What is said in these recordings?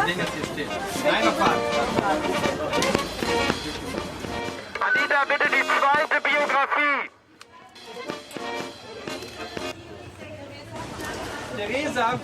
Dinge hier stehen. Nein, noch fahren. Anita, bitte die zweite Biografie. Theresa.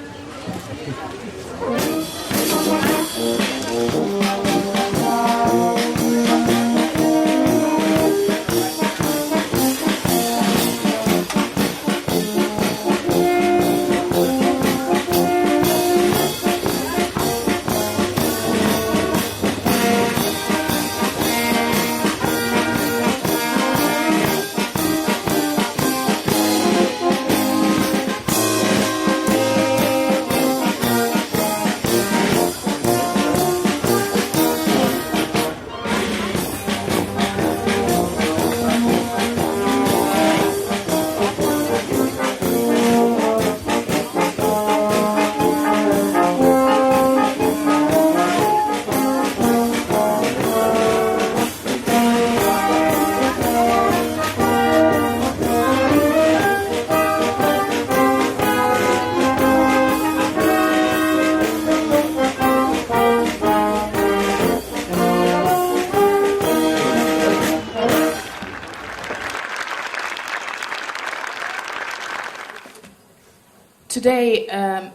Today,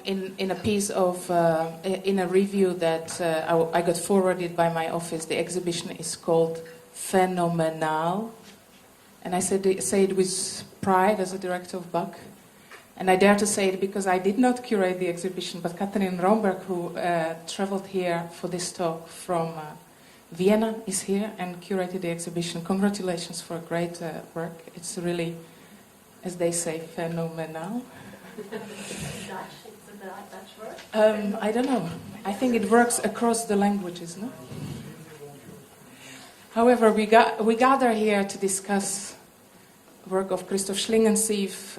in a piece of, in a review that I got forwarded by my office, the exhibition is called Phenomenal. And I say it with pride as a director of BAC. And I dare to say it because I did not curate the exhibition, but Katrin Romberg, who traveled here for this talk from Vienna, is here and curated the exhibition. Congratulations for a great work. It's really, as they say, phenomenal. Dutch? Is it a Dutch word? I don't know. I think it works across the languages, no? However, we gather here to discuss work of Christoph Schlingensief,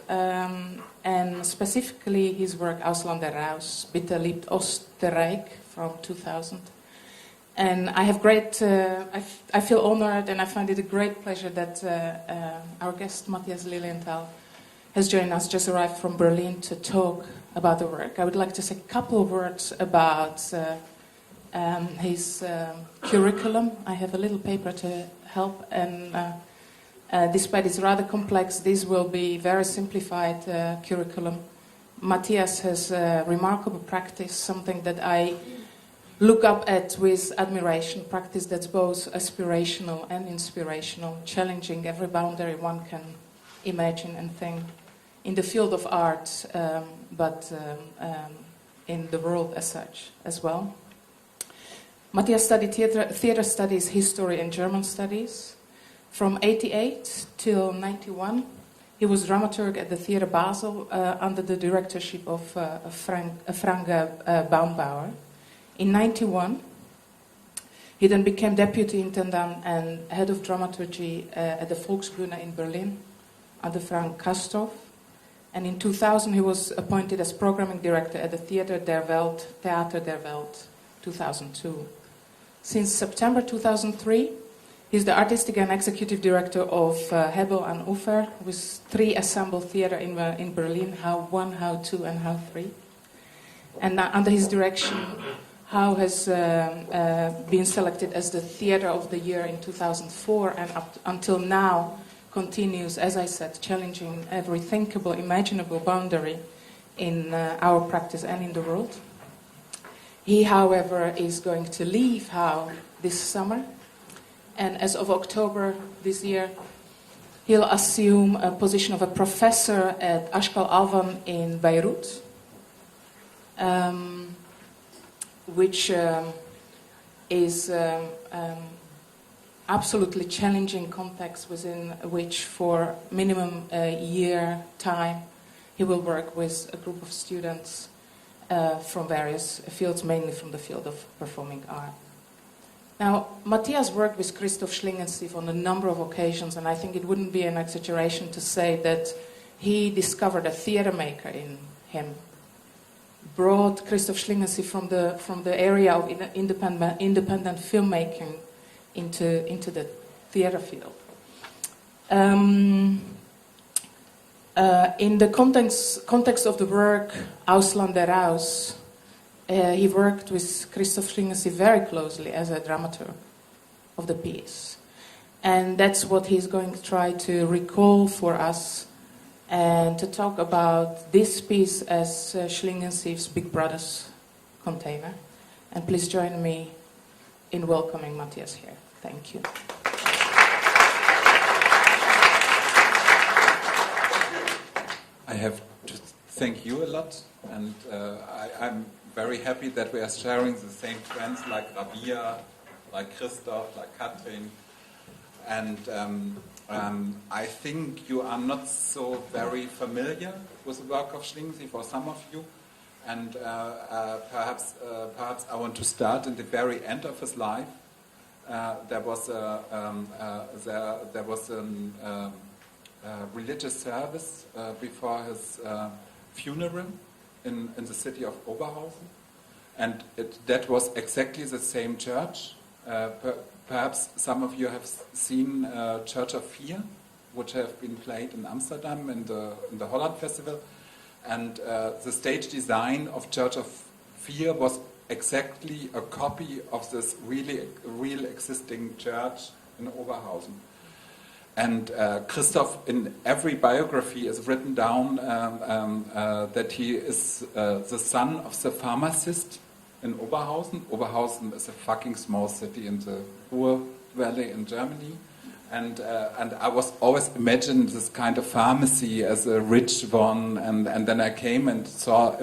and specifically his work Ausländer, Raus, Bitte, Liebt, Österreich from 2000. And I have I feel honored and I find it a great pleasure that our guest Matthias Lilienthal has joined us, just arrived from Berlin to talk about the work. I would like to say a couple of words about his curriculum. I have a little paper to help, and despite it's rather complex, this will be very simplified curriculum. Matthias has a remarkable practice, something that I look up at with admiration, practice that's both aspirational and inspirational, challenging every boundary one can imagine and think in the field of art, but in the world as such as well. Matthias studied theater studies, history and German studies. From 88 till 91, he was dramaturg at the Theater Basel under the directorship of Frank Baumbauer. In 91, he then became deputy intendant and head of dramaturgy at the Volksbühne in Berlin under Frank Christoph. And in 2000, he was appointed as programming director at the Theater der Welt 2002. Since September 2003, he's the artistic and executive director of Hebel and Ufer, with 3 assembled theater in Berlin, How 1, How 2, and How 3. And under his direction, How has been selected as the Theater of the Year in 2004, and up until now continues, as I said, challenging every thinkable, imaginable boundary in our practice and in the world. He, however, is going to leave How this summer, and as of October this year, he'll assume a position of a professor at Ashkal Alvan in Beirut, which is absolutely challenging context within which for minimum a year time he will work with a group of students from various fields, mainly from the field of performing art. Now, Matthias worked with Christoph Schlingensief on a number of occasions, and I think it wouldn't be an exaggeration to say that he discovered a theater maker in him, brought Christoph Schlingensief from the area of independent filmmaking into the theater field. In the context of the work Ausländer, Raus, He worked with Christoph Schlingensief very closely as a dramaturg of the piece. And that's what he's going to try to recall for us and to talk about this piece as Schlingensief's Big Brother's container. And please join me in welcoming Matthias here. Thank you. I have to thank you a lot, and I'm very happy that we are sharing the same friends like Rabia, like Christoph, like Katrin. And I think you are not so very familiar with the work of Schlingensief, for some of you. And perhaps I want to start in the very end of his life. There was a religious service before his funeral in the city of Oberhausen, and that was exactly the same church. Perhaps some of you have seen Church of Fear, which have been played in Amsterdam in the Holland Festival, and the stage design of Church of Fear was exactly a copy of this real existing church in Oberhausen. And Christoph, in every biography, is written down that he is the son of the pharmacist in Oberhausen. Oberhausen is a fucking small city in the Ruhr Valley in Germany. And I was always imagined this kind of pharmacy as a rich one. And then I came and saw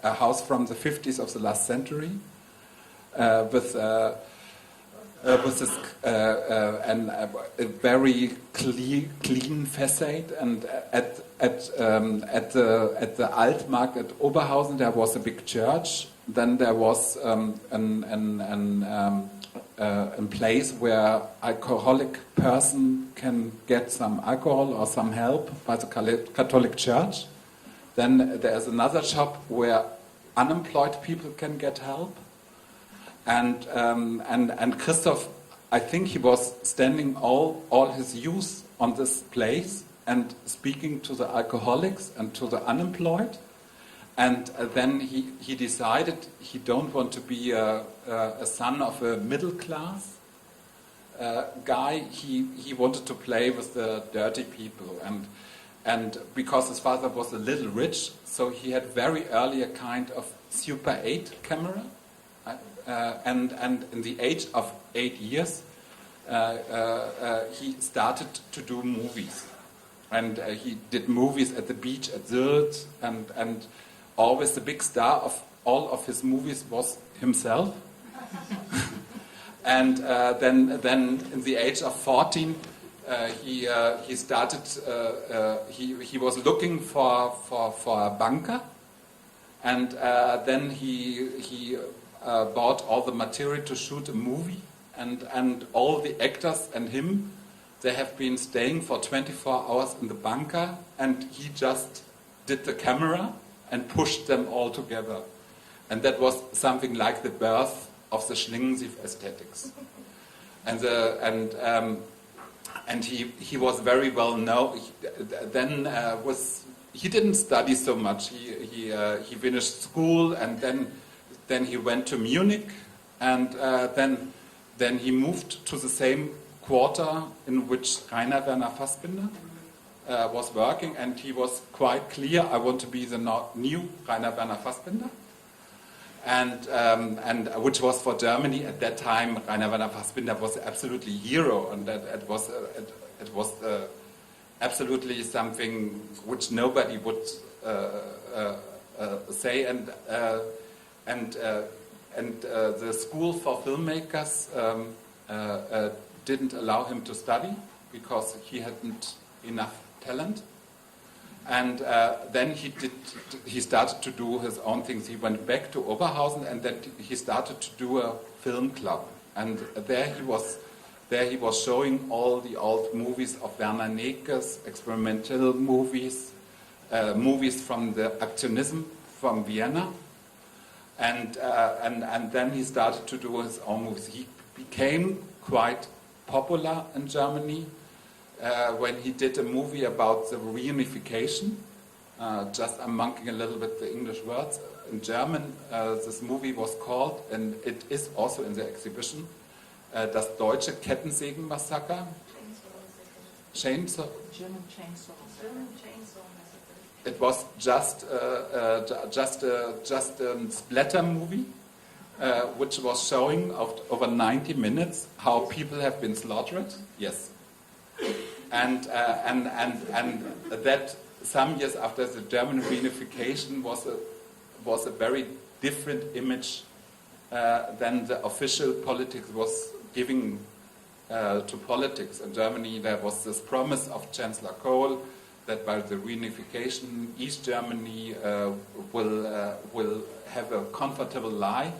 a house from the 50s of the last century with this a very clean facade, and at the Altmarkt at Oberhausen there was a big church. Then there was a place where alcoholic person can get some alcohol or some help by the Catholic Church. Then there is another shop where unemployed people can get help. And Christoph, I think he was standing all his youth on this place and speaking to the alcoholics and to the unemployed. And then he decided he don't want to be a son of a middle class guy. He wanted to play with the dirty people, and because his father was a little rich, so he had very early a kind of Super 8 camera. And in the age of 8 years, he started to do movies. And he did movies at the beach at Sylt, and always the big star of all of his movies was himself. And then in the age of 14, he started. He was looking for a banker, and then he bought all the material to shoot a movie, and all the actors and him, they have been staying for 24 hours in the bunker, and he just did the camera and pushed them all together. And that was something like the birth of the Schlingensief aesthetics. And he was very well known. He didn't study so much. He finished school, and then he went to Munich, and then he moved to the same quarter in which Rainer Werner Fassbinder was working, and he was quite clear, I want to be the new Rainer Werner Fassbinder, and which was for Germany at that time. Rainer Werner Fassbinder was absolutely hero, and that it was absolutely something which nobody would say, and the school for filmmakers didn't allow him to study because he hadn't enough talent. And then he started to do his own things. He went back to Oberhausen, and then he started to do a film club. And there he was showing all the old movies of Werner Nekes, experimental movies, movies from the Aktionism from Vienna. And then he started to do his own movies. He became quite popular in Germany when he did a movie about the reunification Just I'm monkeying a little bit the English words. In German, this movie was called, and it is also in the exhibition, Das Deutsche Kettensägen-Massaker. Chainsaw. German Chainsaw. German Chainsaw Massacre. It was just a splatter movie, which was showing over 90 minutes how people have been slaughtered. Yes, and that some years after the German reunification was a very different image than the official politics was giving to politics. In Germany, there was this promise of Chancellor Kohl that by the reunification, East Germany will have a comfortable life,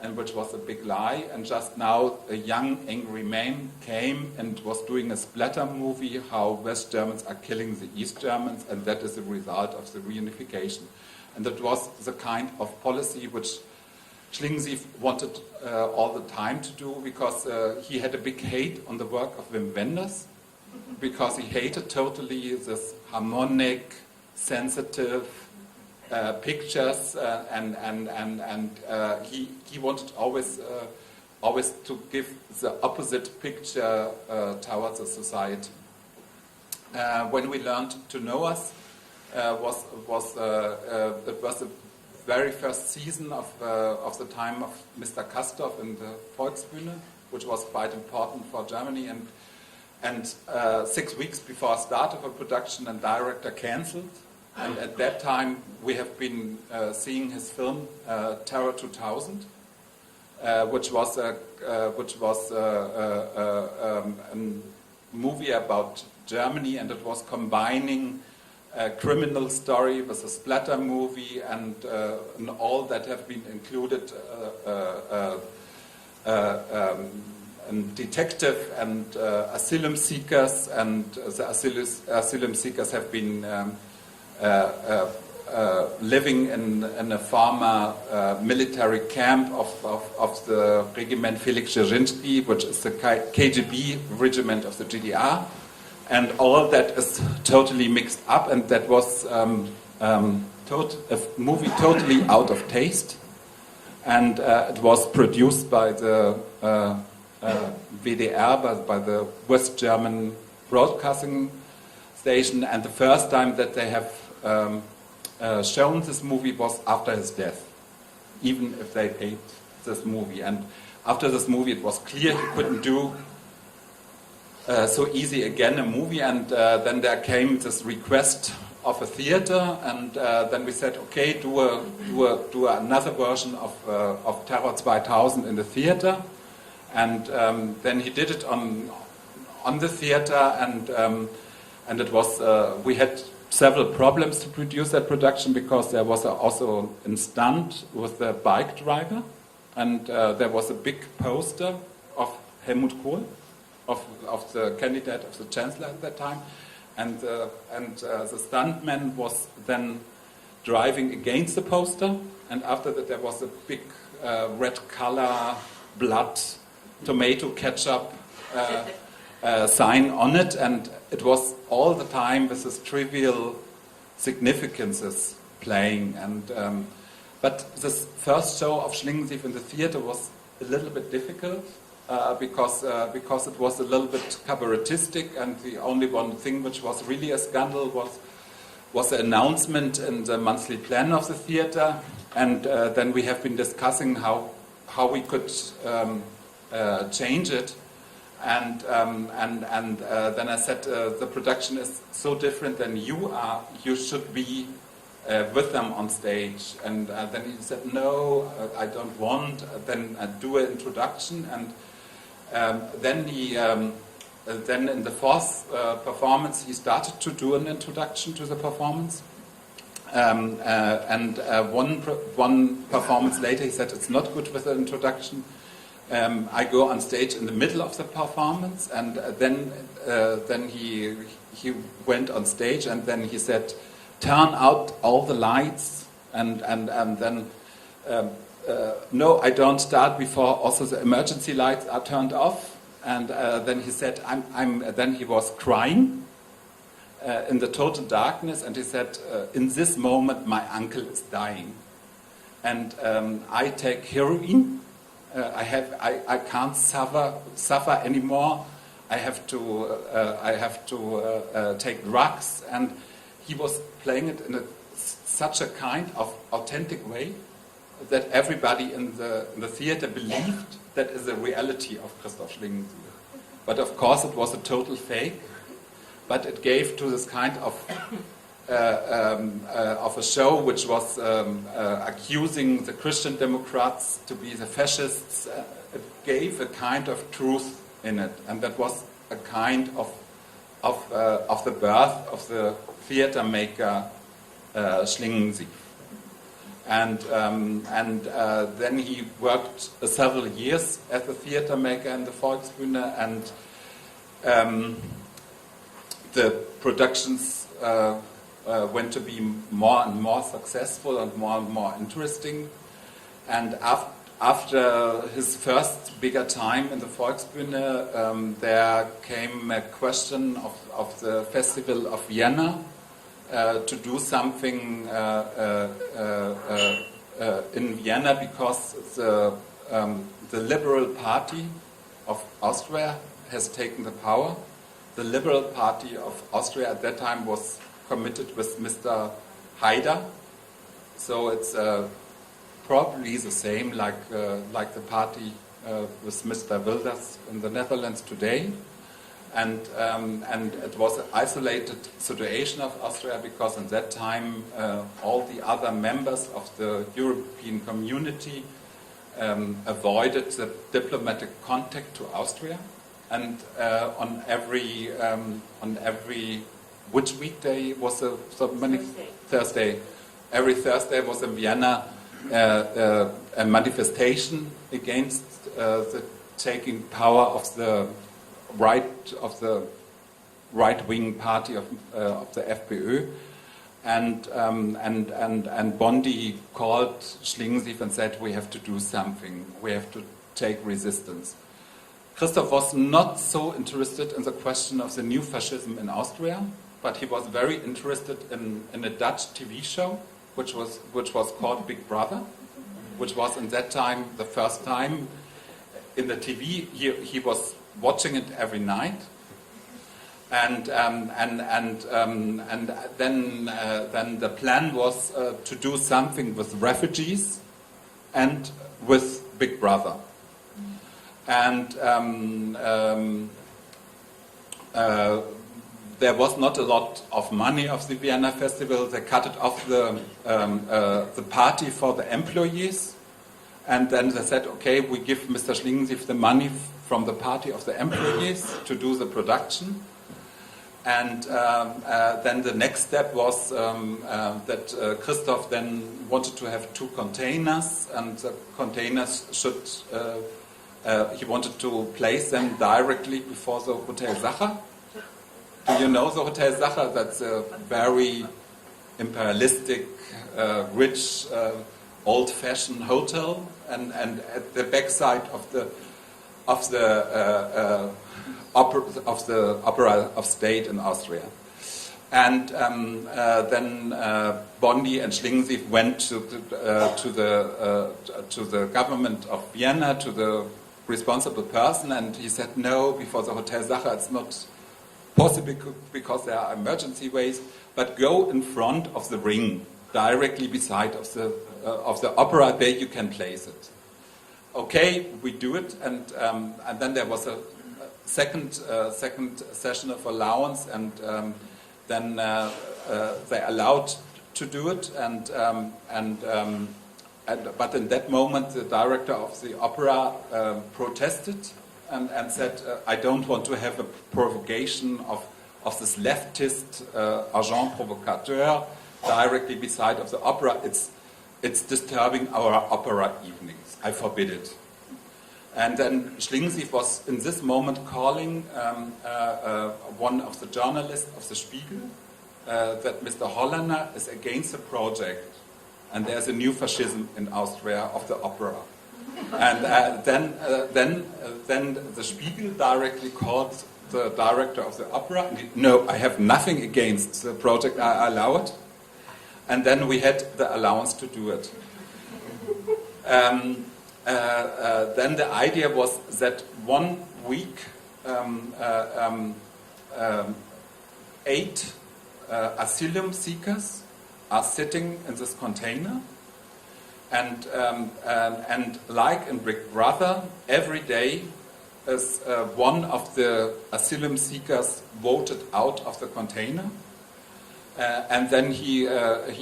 and which was a big lie. And just now, a young, angry man came and was doing a splatter movie how West Germans are killing the East Germans, and that is the result of the reunification. And that was the kind of policy which Schlingensief wanted all the time to do, because he had a big hate on the work of Wim Wenders, because he hated totally this harmonic, sensitive pictures, and he wanted always to give the opposite picture towards the society. When we learned to know us, it was the very first season of the time of Mr. Castorf in the Volksbühne, which was quite important for Germany. And 6 weeks before start of a production, a director cancelled. And at that time, we have been seeing his film Terror 2000, which was a movie about Germany, and it was combining a criminal story with a splatter movie, and all that have been included, and detective and asylum seekers, and the asylum seekers have been living in a former military camp of the regiment Felix Dzerzhinsky, which is the KGB regiment of the GDR. And all that is totally mixed up, and that was a movie totally out of taste. And it was produced by the WDR, by the West German Broadcasting Station, and the first time that they have shown this movie was after his death, even if they paid this movie. And after this movie, it was clear he couldn't do so easy again a movie, and then there came this request of a theater, and then we said, okay, do another version of Terror 2000 in the theater, and then he did it on the theater, and it was we had several problems to produce that production, because there was also a stunt with the bike driver, and there was a big poster of Helmut Kohl, of the candidate of the chancellor at that time, and the stuntman was then driving against the poster, and after that there was a big red color, blood, tomato ketchup sign on it, and it was all the time with this trivial significances playing. And but this first show of Schlingensief in the theater was a little bit difficult, because it was a little bit cabaretistic, and the only one thing which was really a scandal was the announcement in the monthly plan of the theater, and then we have been discussing how we could change it, and then I said, the production is so different than you are, you should be with them on stage. And then he said, no, I don't want. Then I do an introduction, and then in the fourth performance, he started to do an introduction to the performance. One performance later, he said, it's not good with the introduction. I go on stage in the middle of the performance, and then he went on stage, and then he said, turn out all the lights, and then no, I don't start before also the emergency lights are turned off. And then he said, then he was crying, in the total darkness, and he said, in this moment my uncle is dying, and I take heroin. I can't suffer anymore. I have to take drugs, and he was playing it in such a kind of authentic way that everybody in the theater believed that is the reality of Christoph Schlingensief. But of course it was a total fake. But it gave to this kind of a show which was accusing the Christian Democrats to be the fascists. It gave a kind of truth in it, and that was a kind of the birth of the theater maker Schlingensief. And then he worked several years as a theater maker in the Volksbühne, and the productions went to be more and more successful and more interesting. And after his first bigger time in the Volksbühne, there came a question of the Festival of Vienna to do something in Vienna, because the Liberal Party of Austria has taken the power. The Liberal Party of Austria at that time was committed with Mr. Haider, so it's probably the same like the party with Mr. Wilders in the Netherlands today, and it was an isolated situation of Austria, because at that time all the other members of the European community avoided the diplomatic contact to Austria. And on every which weekday was Thursday. Every Thursday was in Vienna a manifestation against the taking power of the right-wing party of the FPÖ, and Bondi called Schlingensief and said, we have to do something. We have to take resistance. Christoph was not so interested in the question of the new fascism in Austria, but he was very interested in a Dutch TV show, which was called Big Brother, which was in that time the first time in the TV. He was watching it every night, and then the plan was to do something with refugees and with Big Brother. And there was not a lot of money of the Vienna Festival. They cut it off the party for the employees, and then they said, okay, we give Mr. Schlingensief the money from the party of the employees to do the production. And then the next step was that Christoph then wanted to have 2 containers, and the containers should... he wanted to place them directly before the Hotel Sacher. Do you know the Hotel Sacher? That's a very imperialistic, rich, old-fashioned hotel, and at the backside of the Opera of State in Austria. And then Bondi and Schlingensief went to the government of Vienna, to the responsible person, and he said, no, before the Hotel Sacher it's not possible because there are emergency ways, but go in front of the ring, directly beside of the opera, there you can place it. Okay, we do it, and then there was a second session of allowance, and then they allowed to do it, but in that moment the director of the opera protested and said, I don't want to have a provocation of this leftist agent provocateur directly beside of the opera. It's disturbing our opera evenings. I forbid it. And then Schlingensief was in this moment calling one of the journalists of the Spiegel that Mr. Holländer is against the project, and there's a new fascism in Austria of the opera. And then the Spiegel directly called the director of the opera. No, I have nothing against the project, I allow it. And then we had the allowance to do it. Then the idea was that 1 week, 8 asylum seekers are sitting in this container, and like in Big Brother, every day is one of the asylum seekers voted out of the container, and then he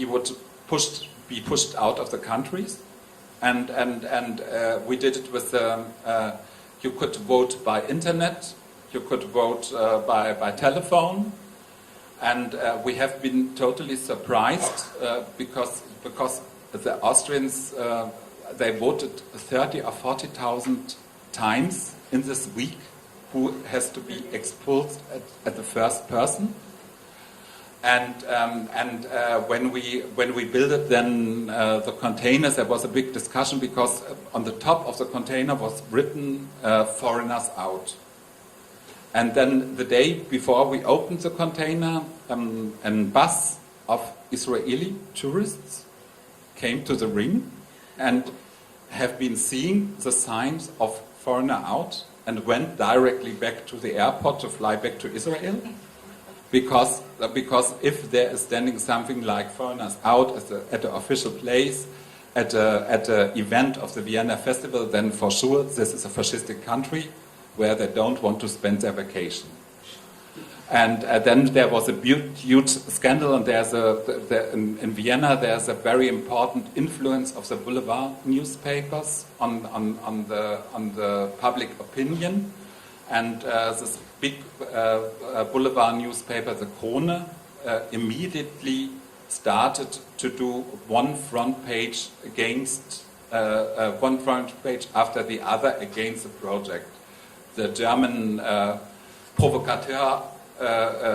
would be pushed out of the countries, and we did it with you could vote by internet, you could vote by telephone. And we have been totally surprised because the Austrians, they voted 30 or 40,000 times in this week who has to be expulsed at the first person. And when we built then the containers, there was a big discussion because on the top of the container was written "foreigners out." And then the day before we opened the container, a bus of Israeli tourists came to the ring and have been seeing the signs of foreigner out and went directly back to the airport to fly back to Israel. Because if there is standing something like foreigners out at the official place, at the event of the Vienna Festival, then for sure this is a fascistic country where they don't want to spend their vacation. And then there was a huge scandal, and in Vienna there's a very important influence of the boulevard newspapers on the public opinion. And this big boulevard nafter, the Krone, immediately started to do one front page after the other against the project. The German provocateur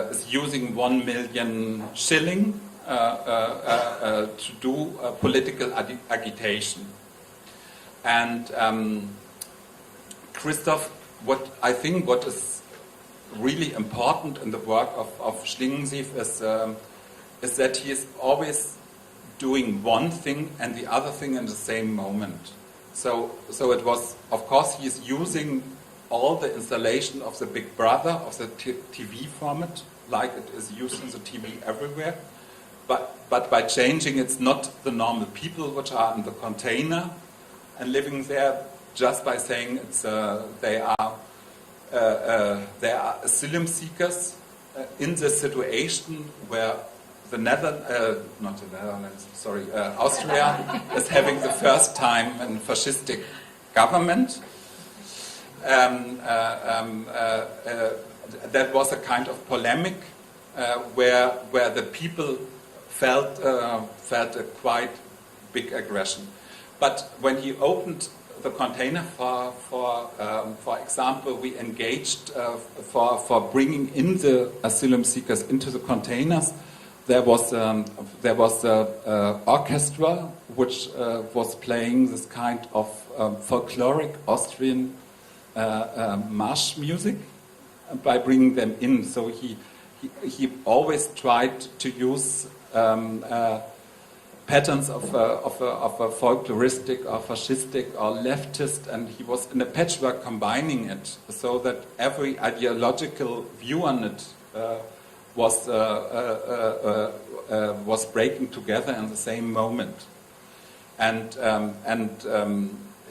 is using 1 million shilling to do political agitation. And Christoph, what is really important in the work of Schlingensief is that he is always doing one thing and the other thing in the same moment. So it was, of course, he is using all the installation of the Big Brother, of the TV format, like it is used in the TV everywhere. But by changing, it's not the normal people which are in the container and living there, just by saying they are asylum seekers in the situation where Austria is having the first time a fascistic government. That was a kind of polemic where the people felt a quite big aggression. But when he opened the container, for example, we engaged for bringing in the asylum seekers into the containers. There was an orchestra which was playing this kind of folkloric Austrian march music by bringing them in. So he always tried to use patterns of a folkloristic or fascistic or leftist, and he was in a patchwork combining it so that every ideological view on it was breaking together in the same moment. And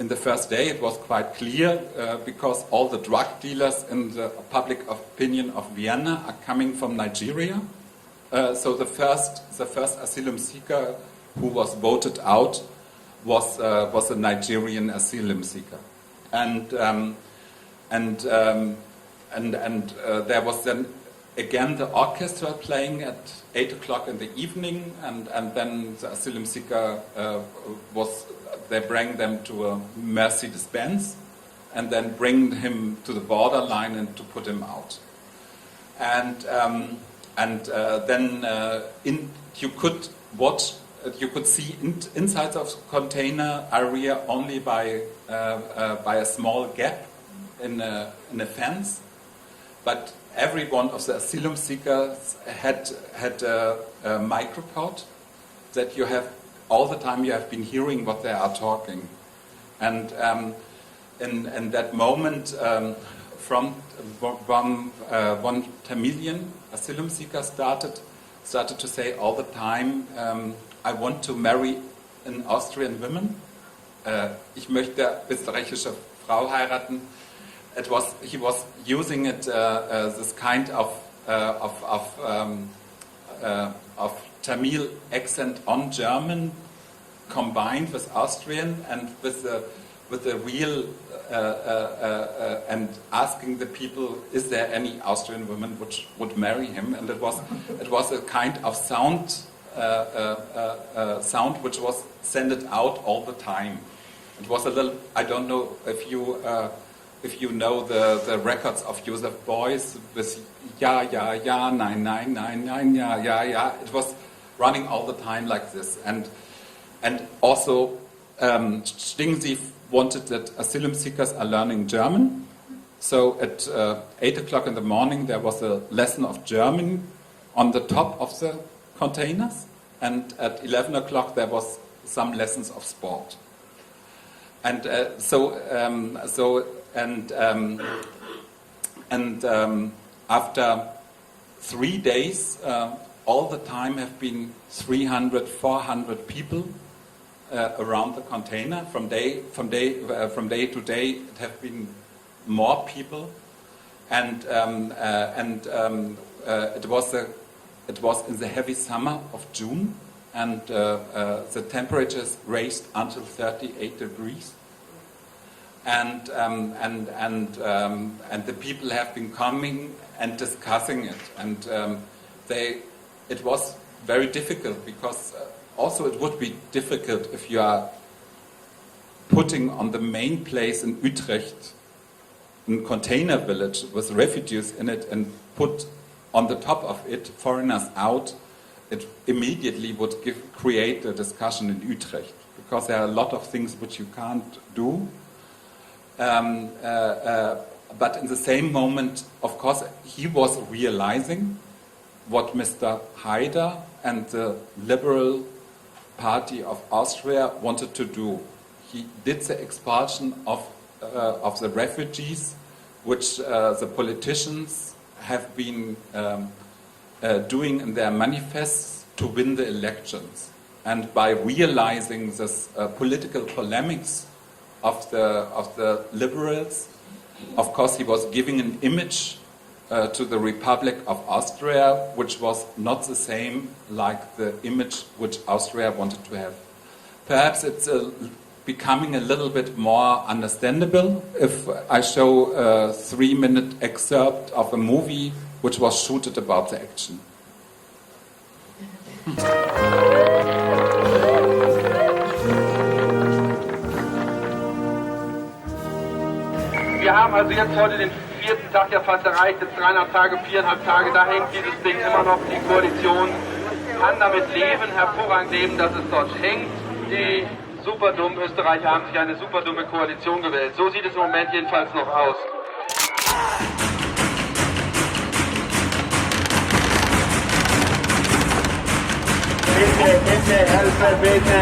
in the first day, it was quite clear because all the drug dealers in the public opinion of Vienna are coming from Nigeria. So the first asylum seeker who was voted out was a Nigerian asylum seeker, and there was then again the orchestra playing at 8 o'clock in the evening, and then the asylum seeker they bring them to a Mercedes-Benz and then bring him to the borderline and to put him out. And then you could see inside of the container area only by a small gap in a fence. but every one of the asylum seekers had a micropod that you have all the time. You have been hearing what they are talking, and in that moment, from 1 Tamilian asylum seeker started to say all the time, I want to marry an Austrian woman. Ich möchte österreichische Frau heiraten. He was using it this kind of Tamil accent on German, combined with Austrian and with the real and asking the people, is there any Austrian woman which would marry him? And it was a kind of sound which was sent out all the time. It was a little. I don't know if you know the records of Joseph Beuys with ja, nein, ja. It was running all the time like this, and also Schlingensief wanted that asylum seekers are learning German. So at 8 o'clock in the morning there was a lesson of German on the top of the containers, and at 11 o'clock there was some lessons of sport. And after 3 days, all the time have been 300, 400 people around the container. From day to day, it have been more people, and it was in the heavy summer of June, and the temperatures raised until 38 degrees. And the people have been coming and discussing it, and it was very difficult, because also it would be difficult if you are putting on the main place in Utrecht a container village with refugees in it and put on the top of it foreigners out. It immediately would create a discussion in Utrecht, because there are a lot of things which you can't do. But in the same moment, of course, he was realizing what Mr. Haider and the Liberal Party of Austria wanted to do. He did the expulsion of the refugees, which the politicians have been doing in their manifests to win the elections. And by realizing this political polemics of the liberals, of course, he was giving an image to the Republic of Austria, which was not the same like the image which Austria wanted to have. Perhaps it's becoming a little bit more understandable if I show a 3-minute excerpt of a movie which was shooted about the action. Wir haben also jetzt heute den 4. Tag ja fast erreicht, jetzt 3,5 Tage, 4,5 Tage, da hängt dieses Ding immer noch. Die Koalition kann damit leben, hervorragend leben, dass es dort hängt. Die superdummen Österreicher haben sich eine superdumme Koalition gewählt. So sieht es im Moment jedenfalls noch aus. Bitte, Hilfe, bitte!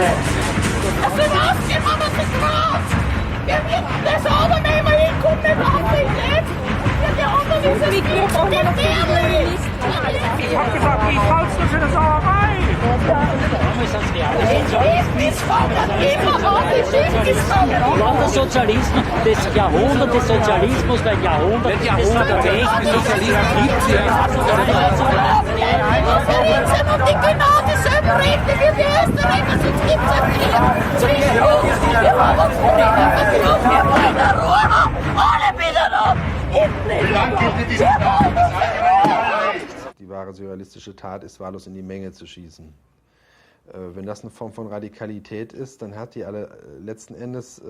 Das sind ausgemacht, das ist raus! Wir müssen das overnehmen, ich komme nicht auf den Netz! Der andere ist es nicht gefährlich! Ich hab gesagt, ich halte nur für das Sauerei! Sozialismus, das Jahrhundert des Sozialismus, ein Jahrhundert des Sozialismus gibt es ja. Und die genau dieselben Rechte wie die Österreicher, sonst gibt es ja wir haben uns von ihnen verkauft, wir wollen Ruhe haben, alle wieder noch! Die wahre surrealistische Tat ist, wahllos in die Menge zu schießen. Wenn das eine Form von Radikalität ist, dann hat die alle letzten Endes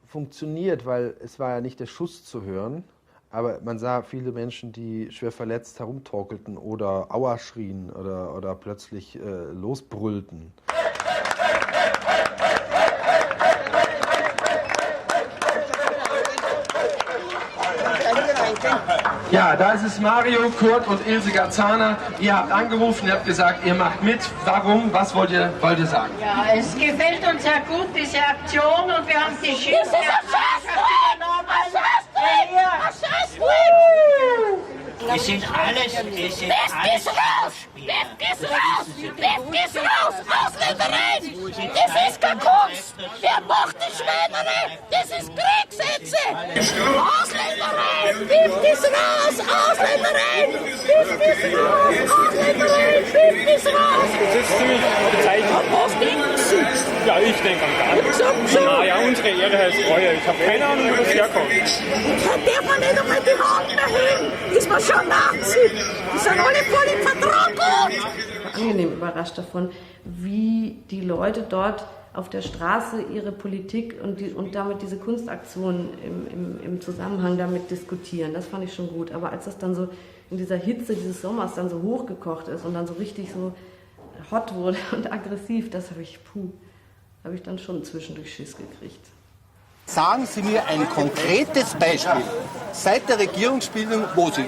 funktioniert, weil es war ja nicht der Schuss zu hören, aber man sah viele Menschen, die schwer verletzt herumtorkelten oder Aua schrien oder plötzlich losbrüllten. Ja, da ist es Mario, Kurt und Ilse Garzana. Ihr habt angerufen, ihr habt gesagt, ihr macht mit. Warum? Was wollt ihr sagen? Ja, es gefällt uns sehr gut, diese Aktion, und wir haben die Schiffe... Das ist Es sind alles Schauspieler. Libt raus! Ausländereien! Das ist keine Kunst! Wer macht die Schweinerei? Das ist Kriegshetze! Ausländereien! Libt raus! Ausländereien! Libt raus! Ausländereien! Libt raus! Das ist ziemlich bezeichnend. Was denken Sie? Ja, ich denke an gar nichts. Ja, unsere Ehre heißt Reue. Ich habe keine Ahnung, wo das herkommt. Dann darf man nicht einmal die Hand mehr heben. Ist man schon Nazi? Die sind alle voll im Vertrag gut. Angenehm überrascht davon, wie die Leute dort auf der Straße ihre Politik und damit diese Kunstaktionen im Zusammenhang damit diskutieren. Das fand ich schon gut. Aber als das dann so in dieser Hitze dieses Sommers dann so hochgekocht ist und dann so richtig so hot wurde und aggressiv, das habe ich dann schon zwischendurch Schiss gekriegt. Sagen Sie mir ein konkretes Beispiel seit der Regierungsbildung, wo sich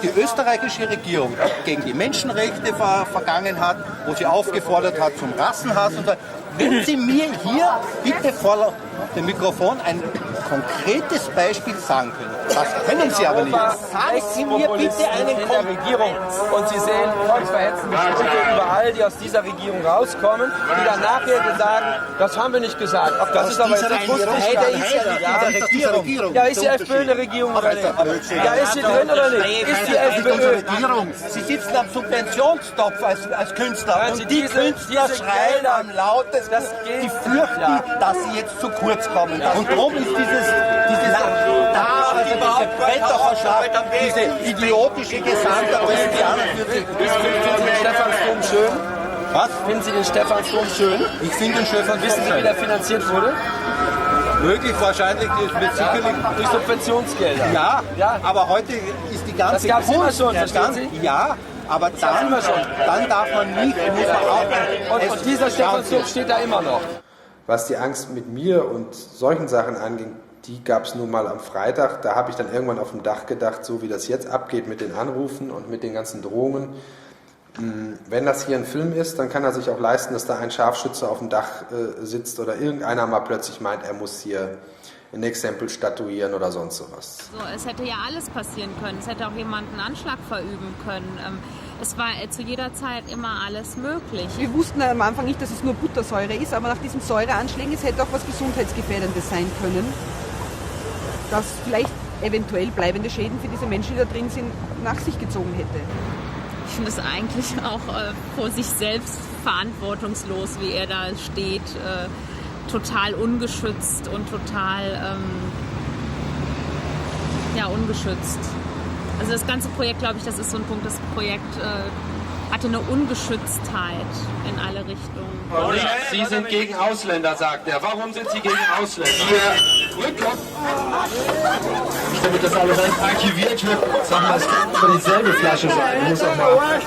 die österreichische Regierung gegen die Menschenrechte vergangen hat, wo sie aufgefordert hat zum Rassenhass und so. Wenn Sie mir hier bitte vor dem Mikrofon ein konkretes Beispiel sagen können. Das können Sie aber nicht. Sagen Sie mir bitte einen in der Regierung. Und Sie sehen volksverhetzende Sprüche überall, die aus dieser Regierung rauskommen, die dann nachher sagen, das haben wir nicht gesagt. Ach, das ist aber jetzt nicht lustig. Hey, der ist ja die Regierung. Ja, ist die FPÖ eine Regierung oder nicht? Ja, ist sie drin oder nicht? Ist die FPÖ? Sie sitzen am Subventionstopf als Künstler. Und die Künstler schreien am lautesten, die fürchten, dass sie jetzt zu kurz kommen. Und darum ist dieses Wetterverschlag, diese idiotische Gesamtabrechnung. Finden Sie den Stephansdom schön? Was? Finden Sie den Stephansdom schön? Ich finde den Stephansdom schön. Wissen Sie, wie der finanziert wurde? Möglich, wahrscheinlich, wird sicherlich durch Subventionsgelder. Ja, aber heute ist die ganze Das gab es immer schon, verstehen Sie? Ja, aber dann darf man nicht, muss man auch... Und dieser Stephansdom steht da immer noch. Was die Angst mit mir und solchen Sachen anging, die gab es nur mal am Freitag. Da habe ich dann irgendwann auf dem Dach gedacht, so wie das jetzt abgeht mit den Anrufen und mit den ganzen Drohungen. Wenn das hier ein Film ist, dann kann er sich auch leisten, dass da ein Scharfschütze auf dem Dach sitzt oder irgendeiner mal plötzlich meint, er muss hier ein Exempel statuieren oder sonst sowas. So, es hätte ja alles passieren können. Es hätte auch jemand einen Anschlag verüben können. Es war zu jeder Zeit immer alles möglich. Wir wussten am Anfang nicht, dass es nur Buttersäure ist, aber nach diesen Säureanschlägen, es hätte auch was Gesundheitsgefährdendes sein können, das vielleicht eventuell bleibende Schäden für diese Menschen, die da drin sind, nach sich gezogen hätte. Ich finde es eigentlich auch vor sich selbst verantwortungslos, wie er da steht, total ungeschützt und total ungeschützt. Also das ganze Projekt, glaube ich, das ist so ein Punkt, das Projekt hatte eine Ungeschütztheit in alle Richtungen. Sie sind gegen Ausländer, sagt er. Warum sind Sie gegen Ausländer? Damit das alles archiviert wird, sag mal, es kann aber dieselbe Flasche sein. Muss auch mal.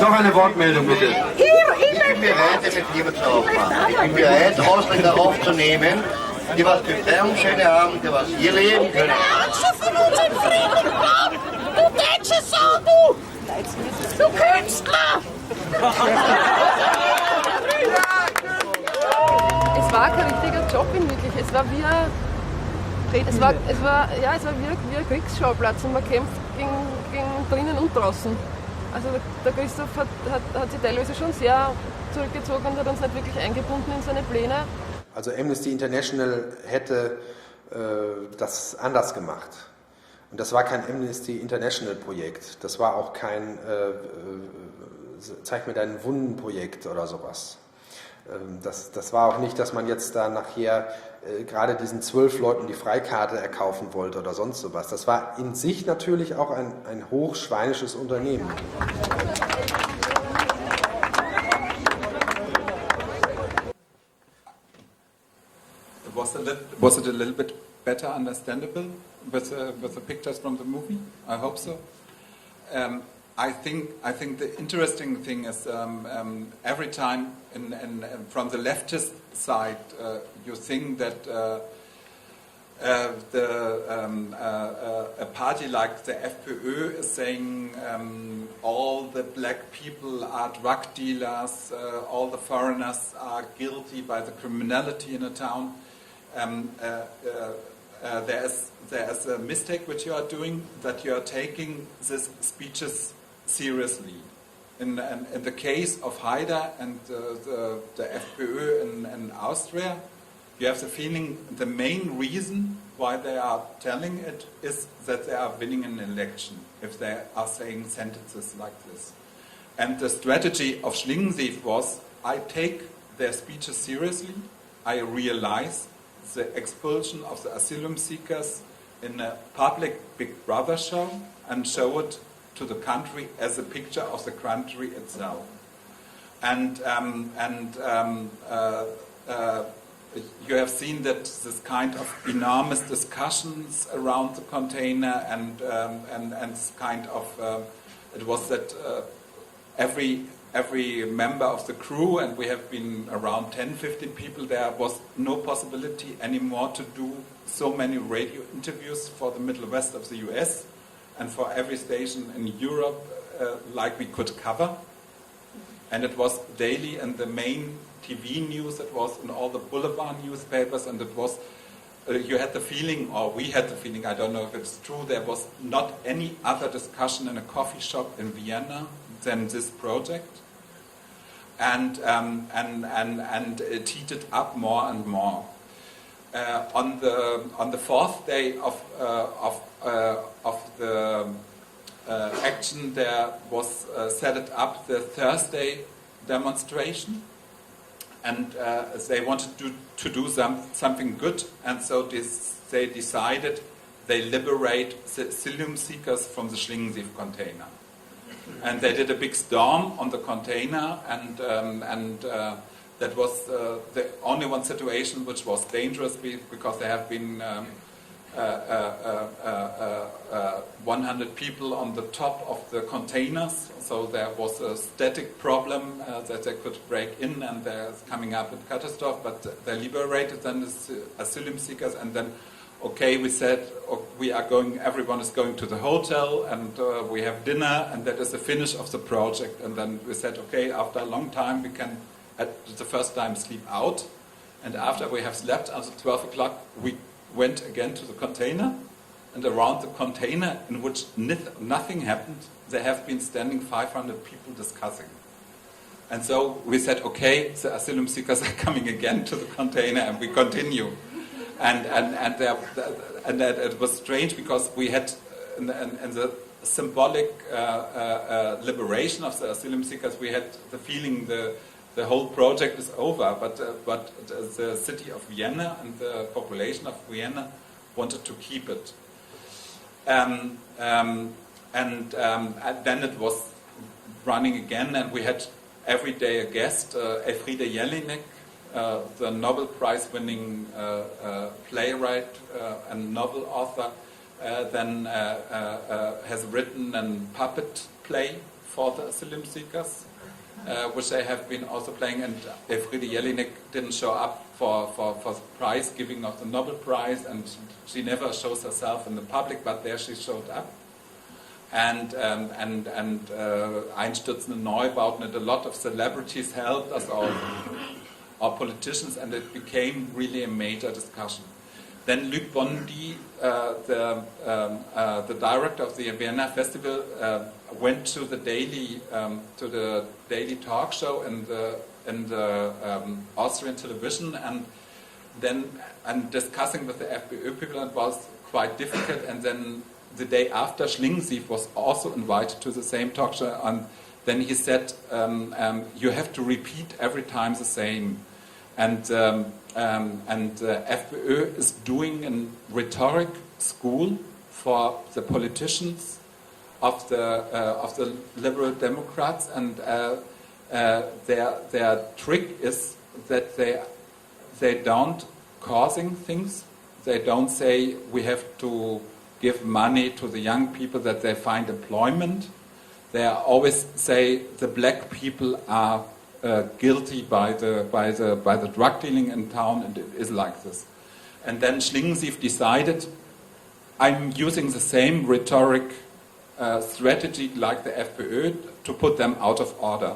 Noch eine Wortmeldung, bitte. Ich bin bereit, mit Liebe zu aufmachen. Ich bin bereit, Ausländer aufzunehmen, die was Befreiungsscheine haben, die was hier leben können. Von uns in Frieden, du deutsche Sau, du! Du Künstler! Es war kein richtiger Job in Wirklichkeit. Es war wie ein Kriegsschauplatz und man kämpft gegen drinnen und draußen. Also der Christoph hat sich teilweise schon sehr zurückgezogen und hat uns nicht wirklich eingebunden in seine Pläne. Also Amnesty International hätte das anders gemacht. Und das war kein Amnesty International Projekt. Das war auch kein Zeig mir deinen Wunden-Projekt oder sowas. Das war auch nicht, dass man jetzt da nachher gerade diesen 12 Leuten die Freikarte erkaufen wollte oder sonst sowas. Das war in sich natürlich auch ein hochschweinisches Unternehmen. Was it a little bit better understandable with the pictures from the movie? I hope so. I think the interesting thing is every time from the leftist side you think that a party like the FPÖ is saying all the black people are drug dealers, all the foreigners are guilty by the criminality in a town. There is a mistake which you are doing, that you are taking these speeches seriously. In the case of Haider and the FPÖ in Austria, you have the feeling the main reason why they are telling it is that they are winning an election, if they are saying sentences like this. And the strategy of Schlingensief was, I take their speeches seriously, I realize the expulsion of the asylum seekers in a public Big Brother show and show it to the country as a picture of the country itself. And you have seen that this kind of enormous discussions around the container and this kind of it was that every member of the crew, and we have been around 10-15 people, there was no possibility anymore to do so many radio interviews for the Middle West of the US and for every station in Europe like we could cover. And it was daily in the main TV news, it was in all the boulevard newspapers, and it was, you had the feeling, or we had the feeling, I don't know if it's true, there was not any other discussion in a coffee shop in Vienna than this project. And it heated up more and more. On the fourth day of the action, there was set up the Thursday demonstration, and they wanted to do something good, and so they decided they liberate the asylum seekers from the Schlingensief container. And they did a big storm on the container, and that was the only one situation which was dangerous, because there have been 100 people on the top of the containers, so there was a static problem that they could break in, and they're coming up with catastrophe, but they liberated then the asylum seekers, and then okay, we said everyone is going to the hotel, and we have dinner, and that is the finish of the project. And then we said, okay, after a long time, we can, at the first time, sleep out. And after we have slept until 12 o'clock, we went again to the container, and around the container, in which nothing happened, there have been standing 500 people discussing. And so we said, okay, the asylum seekers are coming again to the container, and we continue. And it was strange, because we had in the symbolic liberation of the asylum seekers, we had the feeling the whole project is over. But the city of Vienna and the population of Vienna wanted to keep it. And then it was running again, and we had every day a guest, Elfriede Jelinek, the Nobel Prize-winning playwright and novel author, then has written a puppet play for the asylum seekers, which they have been also playing. And Elfriede Jelinek didn't show up for the prize giving of the Nobel Prize, and she never shows herself in the public, but there she showed up. And Einstürzende Neubauten, and a lot of celebrities helped us all. Our politicians, and it became really a major discussion. Then Luc Bondy, the director of the Vienna Festival, went to the daily talk show in the Austrian television, and discussing with the FPÖ people, and it was quite difficult. And then the day after, Schlingensief was also invited to the same talk show, and then he said, you have to repeat every time the same. And FPÖ is doing a rhetoric school for the politicians of the Liberal Democrats, and their trick is that they don't causing things. They don't say we have to give money to the young people that they find employment. they always say the black people are guilty by the drug dealing in town, and it is like this. And then Schlingensief decided, I'm using the same rhetoric strategy like the FPÖ to put them out of order.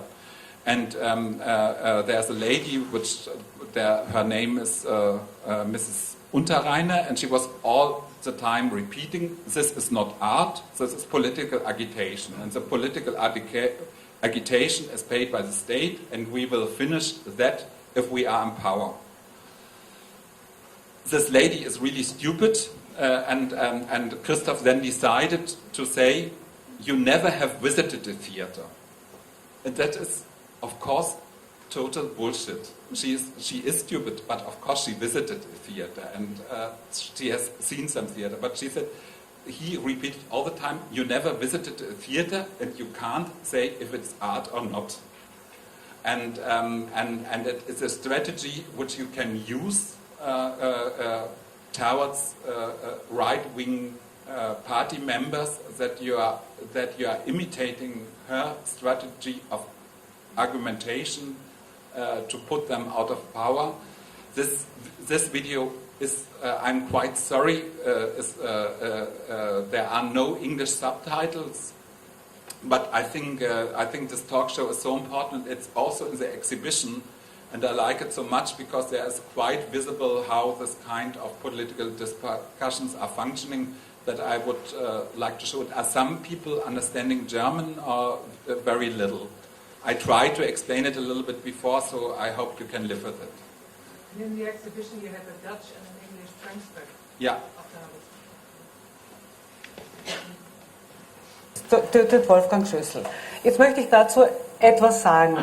And there's a lady, her name is Mrs. Unterreiner, and she was all the time repeating, this is not art, this is political agitation. And the political agitation is paid by the state, and we will finish that if we are in power. This lady is really stupid, and Christoph then decided to say, you never have visited a theater. And that is, of course, total bullshit. She is stupid, but of course she visited a theater, and she has seen some theater. But she said, he repeated all the time, you never visited a theater, and you can't say if it's art or not. And it is a strategy which you can use towards right-wing party members, that you are imitating her strategy of argumentation to put them out of power. This video is, I'm quite sorry, there are no English subtitles, but I think this talk show is so important. It's also in the exhibition, and I like it so much because there is quite visible how this kind of political discussions are functioning, that I would like to show it. Are some people understanding German or very little? I tried to explain it a little bit before, so I hope you can live with it. In the exhibition you have a Dutch and an English transcript. Ja. Tötet Wolfgang Schüssel. Jetzt möchte ich dazu etwas sagen.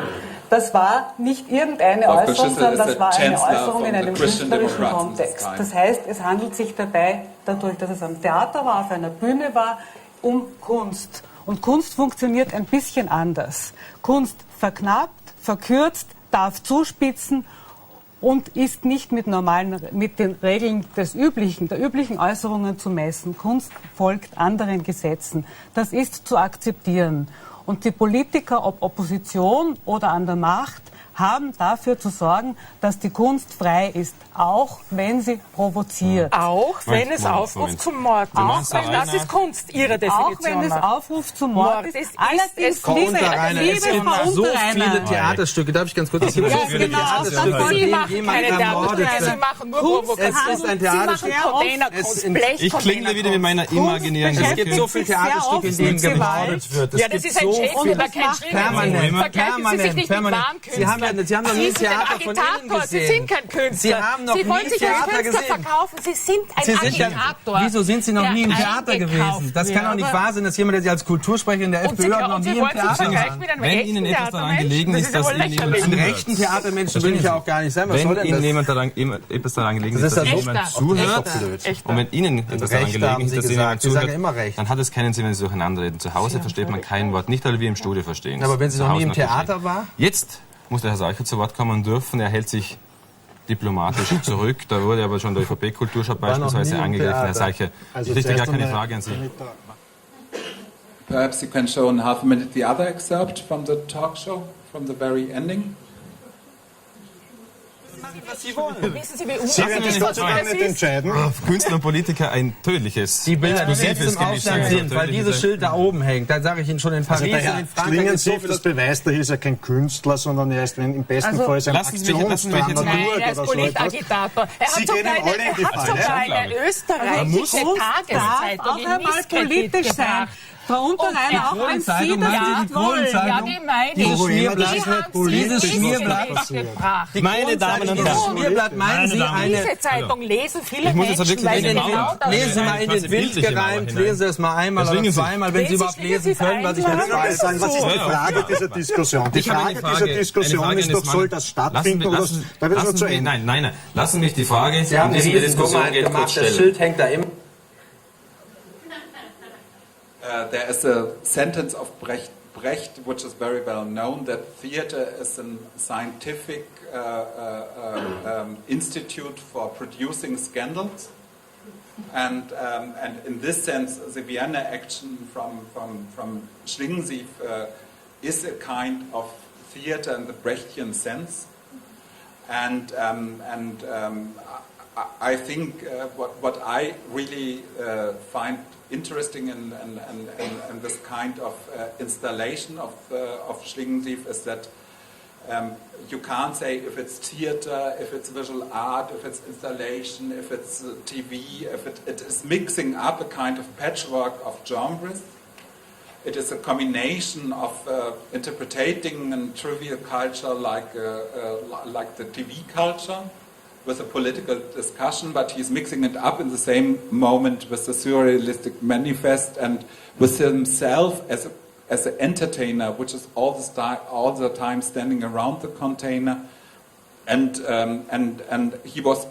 Das war nicht irgendeine Äußerung, sondern das war eine Äußerung in einem künstlerischen Kontext. Das heißt, es handelt sich dabei, dadurch, dass es am Theater war, auf einer Bühne war, um Kunst. Und Kunst funktioniert ein bisschen anders. Kunst verknappt, verkürzt, darf zuspitzen und ist nicht mit den Regeln der üblichen Äußerungen zu messen. Kunst folgt anderen Gesetzen. Das ist zu akzeptieren. Und die Politiker, ob Opposition oder an der Macht, haben dafür zu sorgen, dass die Kunst frei ist, auch wenn sie provoziert. Auch wenn es aufruft zum Mord. Auch wenn das ist Kunst, Ihre Definition. Auch wenn es aufruft zum Mord ist. Allerdings, liebe Frau so viele Theaterstücke, darf ich ganz kurz, es gibt so viele Theaterstücke, in denen jemand ermordet wird. Es ist ein Theaterstück. Ich klingle wieder mit meiner imaginären Geschichte. Es gibt so viele Theaterstücke, in denen gemordet wird. Ja, das ist ein Schädel, aber kein Schritt. Permanent. Sie haben noch nie ein Theater von Ihnen gesehen. Sie sind kein Künstler. Sie haben noch Sie wollen nie sich als Theater Künstler gesehen. verkaufen. Sie sind ein Agitator. Wieso sind Sie noch nie im Theater gewesen? Das kann doch nicht wahr sein, dass jemand, der Sie als Kultursprecher in der FPÖ hat, noch nie im Theater war. Wenn Ihnen etwas daran gelegen ist, dass Ihnen jemand einen rechten Theatermenschen will ich ja auch gar nicht sein. Was soll denn das? Wenn Ihnen etwas daran gelegen ist, dass Ihnen jemand zuhört, und wenn Ihnen etwas daran gelegen ist, dass Ihnen jemand zuhört, dann hat es keinen Sinn, wenn Sie durcheinander reden. Zu Hause versteht man kein Wort, nicht weil wir im Studio verstehen. Aber wenn Sie noch nie im Theater war? Jetzt muss der Herr Seucher zu Wort kommen dürfen. Er hält sich diplomatisch zurück. Da wurde aber schon der ÖVP-Kulturshop beispielsweise angegriffen. Herr Seucher, ich richte gar keine Frage an Sie. Perhaps you can show in half a minute the other excerpt from the talk show, from the very ending. Was Sie wollen. Wissen Sie, wie nicht entscheiden. Künstler und Politiker ein tödliches. Die Bilder, die jetzt im Ausland sind, weil dieses Schild da oben hängt, da sage ich Ihnen schon in Paris und in Frankreich. Schlingensief, das beweist, er ist ja kein Künstler, sondern er ist im besten Fall ein Aktionsdramaturg oder so etwas. Sie gehen ihm alle in die Falle. Eine österreichische Tageszeitung auch einmal politisch sein. Frau Unterreiner, auch wenn Sie das nicht wollen. Ja, die meine dieses Schmierblatt. Meine Damen und Herren. Schmierblatt meinen Sie eine... Diese Zeitung lesen viele Menschen, weil sie genau das... Lesen Sie mal in den Wind gereimt, lesen Sie es mal einmal oder zweimal, wenn Sie überhaupt lesen können, was ich jetzt weiß. Was ist die Frage dieser Diskussion? Die Frage dieser Diskussion ist doch, soll das stattfinden oder... Da wird es nur zu Ende. Nein. Lassen mich die Frage... Sie haben die Diskussion gemacht, das Schild hängt da immer... There is a sentence of Brecht, which is very well known, that theater is a scientific institute for producing scandals. And in this sense, the Vienna action from Schlingensief is a kind of theater in the Brechtian sense. And I think what I really find interesting in this kind of installation of Schlingensief is that you can't say if it's theater, if it's visual art, if it's installation, if it's TV, if it is mixing up a kind of patchwork of genres. It is a combination of interpreting and trivial culture like the TV culture with a political discussion, but he's mixing it up in the same moment with the surrealistic manifest and with himself as an entertainer, which is all the time standing around the container, and he was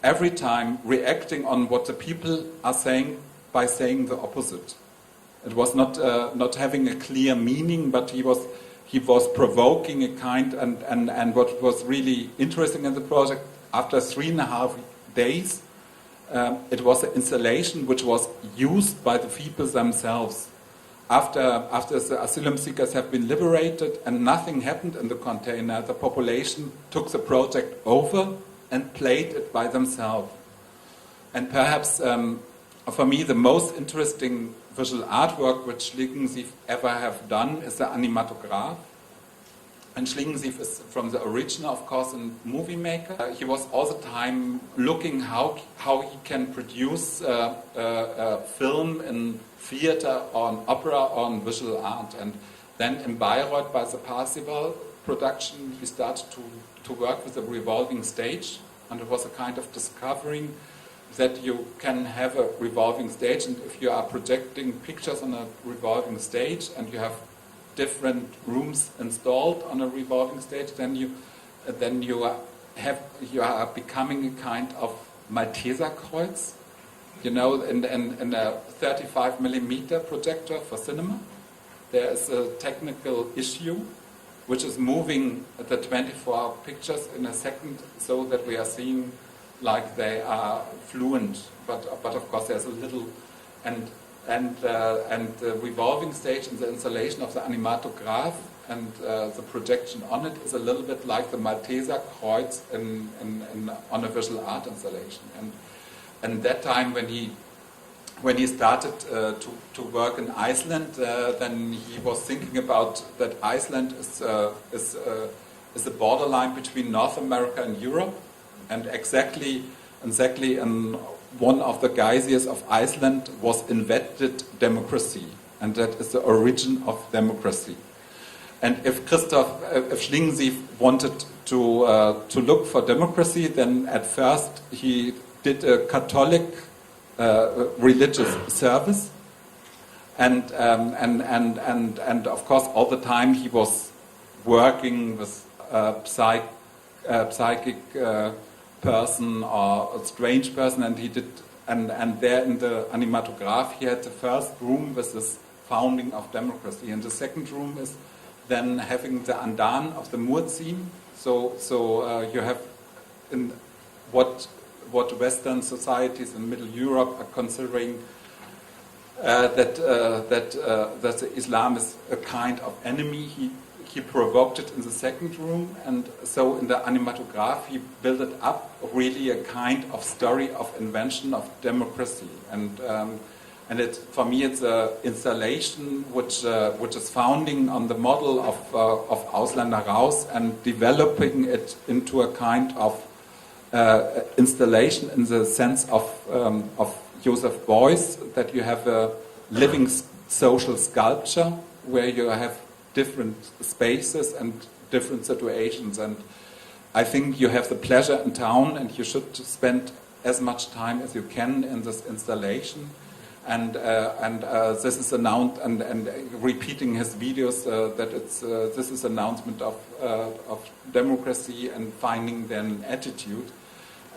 every time reacting on what the people are saying by saying the opposite. It was not having a clear meaning, but he was provoking a kind, and what was really interesting in the project, after 3.5 days, it was an installation which was used by the people themselves. After the asylum seekers have been liberated and nothing happened in the container, the population took the project over and played it by themselves. And perhaps, for me, the most interesting visual artwork which Schlingensief ever have done is the Animatograph. And Schlingensief is from the origin, of course, a movie maker. He was all the time looking how he can produce a film in theater, on opera, on visual art. And then in Bayreuth, by the Parzival production, he started to work with a revolving stage. And it was a kind of discovering that you can have a revolving stage, and if you are projecting pictures on a revolving stage and you have different rooms installed on a revolving stage, then you are becoming a kind of Malteserkreuz, in a 35mm projector for cinema. There is a technical issue which is moving the 24 pictures in a second, so that we are seeing like they are fluent, but of course there's a little, and the revolving stage and the installation of the Animatograph and the projection on it is a little bit like the Malteserkreuz on a visual art installation. And that time when he started to work in Iceland, then he was thinking about that Iceland is a borderline between North America and Europe. And exactly in one of the geysers of Iceland was invented democracy, and that is the origin of democracy. And if Schlingensief wanted to look for democracy, then at first he did a Catholic religious service, and of course all the time he was working with psychic person or a strange person, and he did, and there in the Animatograph he had the first room with this founding of democracy, and the second room is then having the Andan of the Muezzin. So you have in what Western societies in Middle Europe are considering that the Islam is a kind of enemy. He provoked it in the second room, and so in the Animatograph he built it up really a kind of story of invention of democracy, and it, for me, it's an installation which is founding on the model of Ausländer, Raus, and developing it into a kind of installation in the sense of Joseph Beuys, that you have a living social sculpture where you have different spaces and different situations, and I think you have the pleasure in town, and you should spend as much time as you can in this installation. And this is announced, and repeating his videos that this is announcement of democracy and finding then attitude,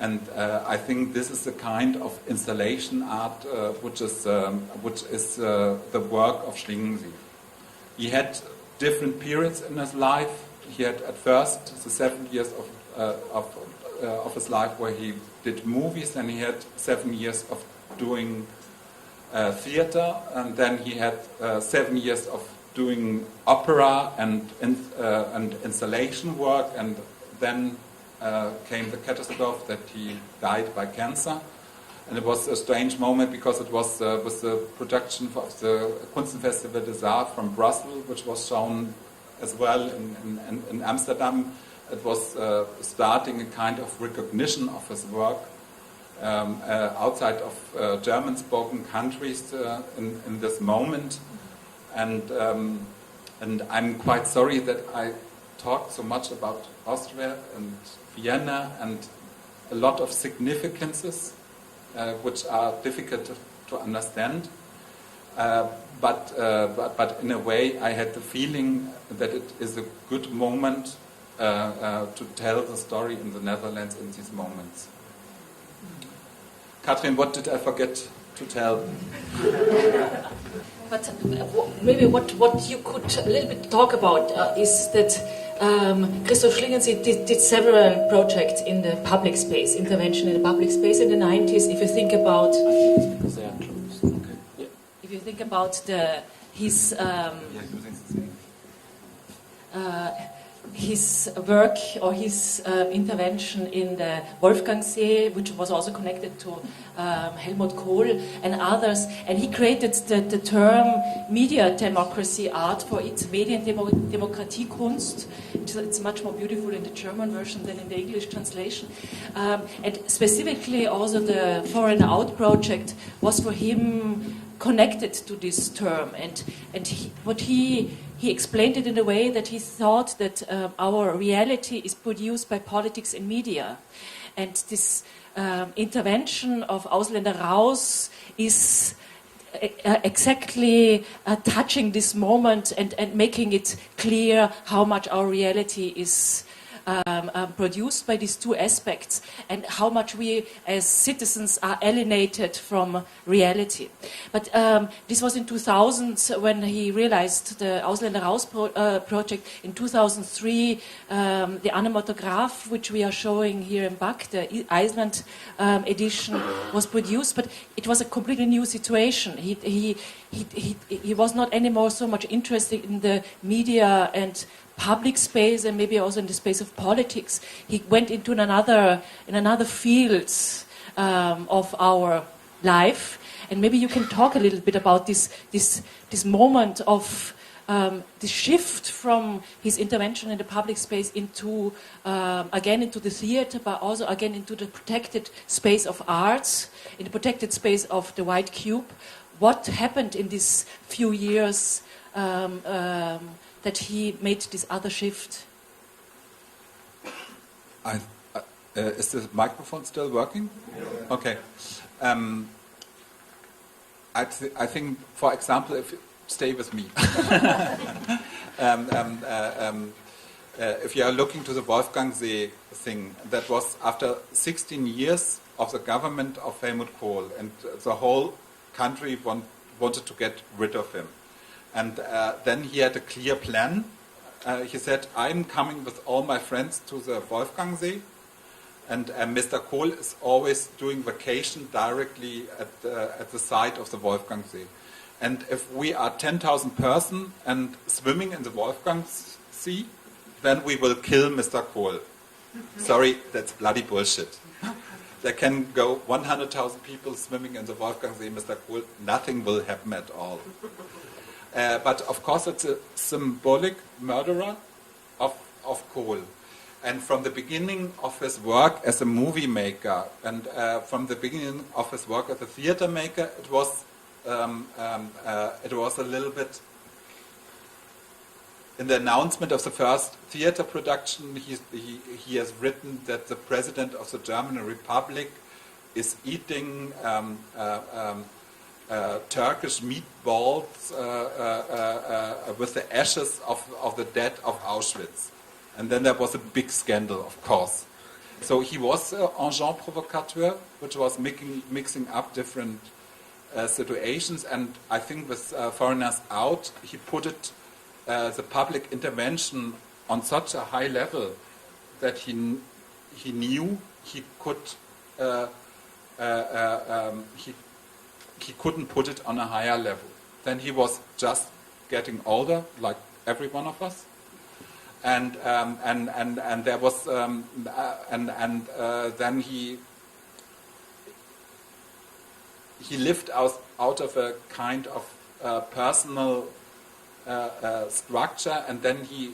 and I think this is the kind of installation art which is the work of Schlingensief. He had different periods in his life. He had at first the 7 years of of his life where he did movies, and he had 7 years of doing theater, and then he had 7 years of doing opera and installation work, and then came the catastrophe that he died by cancer. And it was a strange moment because it was the production of the Kunstenfestival des Arts from Brussels, which was shown as well in Amsterdam. It was starting a kind of recognition of his work outside of German-spoken countries in this moment. And I'm quite sorry that I talked so much about Austria and Vienna and a lot of significances which are difficult to understand. But in a way, I had the feeling that it is a good moment to tell the story in the Netherlands in these moments. Katrin, what did I forget to tell? But maybe what you could a little bit talk about is that Christoph Schlingensief did several projects in the public space, intervention in the public space in the 90s. If you think about, if you think about his work or his intervention in the Wolfgangsee, which was also connected to Helmut Kohl and others, and he created the term media democracy art for its Mediendemokratiekunst. It's much more beautiful in the German version than in the English translation. And specifically also the Foreigner Out project was for him connected to this term, and he explained it in a way that he thought that our reality is produced by politics and media, and this intervention of Ausländer Raus is exactly touching this moment and making it clear how much our reality is produced by these two aspects, and how much we as citizens are alienated from reality. But this was in 2000 when he realized the Ausländer Raus project. In 2003, the Anematograph, which we are showing here in Bach, the Iceland edition, was produced, but it was a completely new situation. He was not anymore so much interested in the media and public space, and maybe also in the space of politics. He went into another fields of our life, and maybe you can talk a little bit about this moment of the shift from his intervention in the public space into again into the theater, but also again into the protected space of arts, in the protected space of the White Cube. What happened in these few years that he made this other shift? Is the microphone still working? Okay. I think, for example, if you stay with me, if you are looking to the Wolfgangsee thing, that was after 16 years of the government of Helmut Kohl, and the whole country wanted to get rid of him. And then he had a clear plan. He said, I'm coming with all my friends to the Wolfgangsee, and Mr. Kohl is always doing vacation directly at the side of the Wolfgangsee. And if we are 10,000 persons and swimming in the Wolfgangsee, then we will kill Mr. Kohl. Sorry, that's bloody bullshit. There can go 100,000 people swimming in the Wolfgangsee, Mr. Kohl, nothing will happen at all. But of course it's a symbolic murderer of Kohl. And from the beginning of his work as a movie maker, and from the beginning of his work as a theater maker, it was a little bit, in the announcement of the first theater production, he has written that the president of the German Republic is eating Turkish meatballs with the ashes of the dead of Auschwitz. And then there was a big scandal, of course. So he was an agent provocateur, which was mixing up different situations. And I think with Foreigners Out, he put it, the public intervention on such a high level that he he knew he could he couldn't put it on a higher level. Then he was just getting older, like every one of us, and there was then he lived out of a kind of personal structure, and then he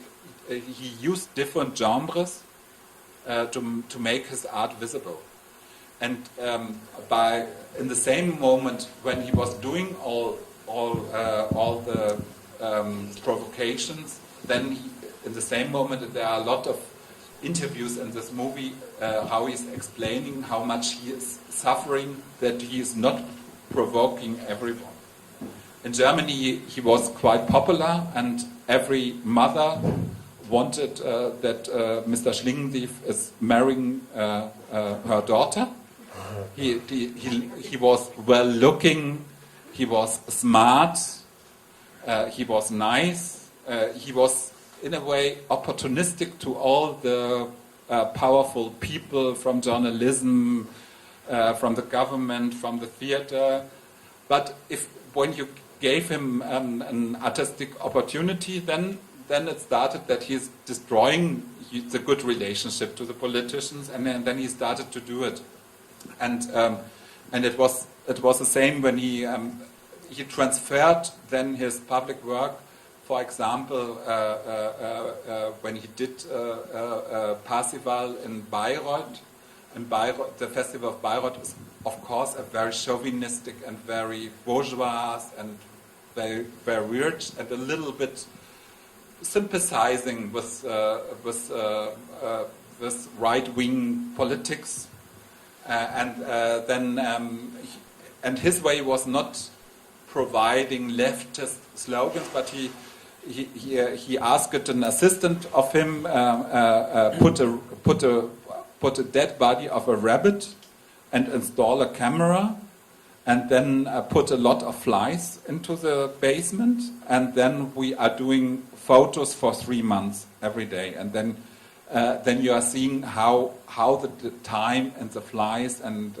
used different genres to make his art visible. And in the same moment when he was doing all the provocations, then in the same moment there are a lot of interviews in this movie how he's explaining how much he is suffering, that he is not provoking everyone. In Germany he was quite popular, and every mother wanted that Mr. Schlingensief is marrying her daughter. He was well looking, he was smart, he was nice, he was in a way opportunistic to all the powerful people from journalism, from the government, from the theater. But when you gave him an artistic opportunity, then it started that he's destroying the good relationship to the politicians, and then he started to do it. And it was the same when he transferred then his public work. For example, when he did Parsival in Bayreuth. In Bayreuth, the festival of Bayreuth is, of course, a very chauvinistic and very bourgeois and very, very rich and a little bit sympathizing with right-wing politics. And his way was not providing leftist slogans, but he asked an assistant of him put a dead body of a rabbit and install a camera, and then put a lot of flies into the basement, and then we are doing photos for 3 months every day, and then you are seeing how the time and the flies and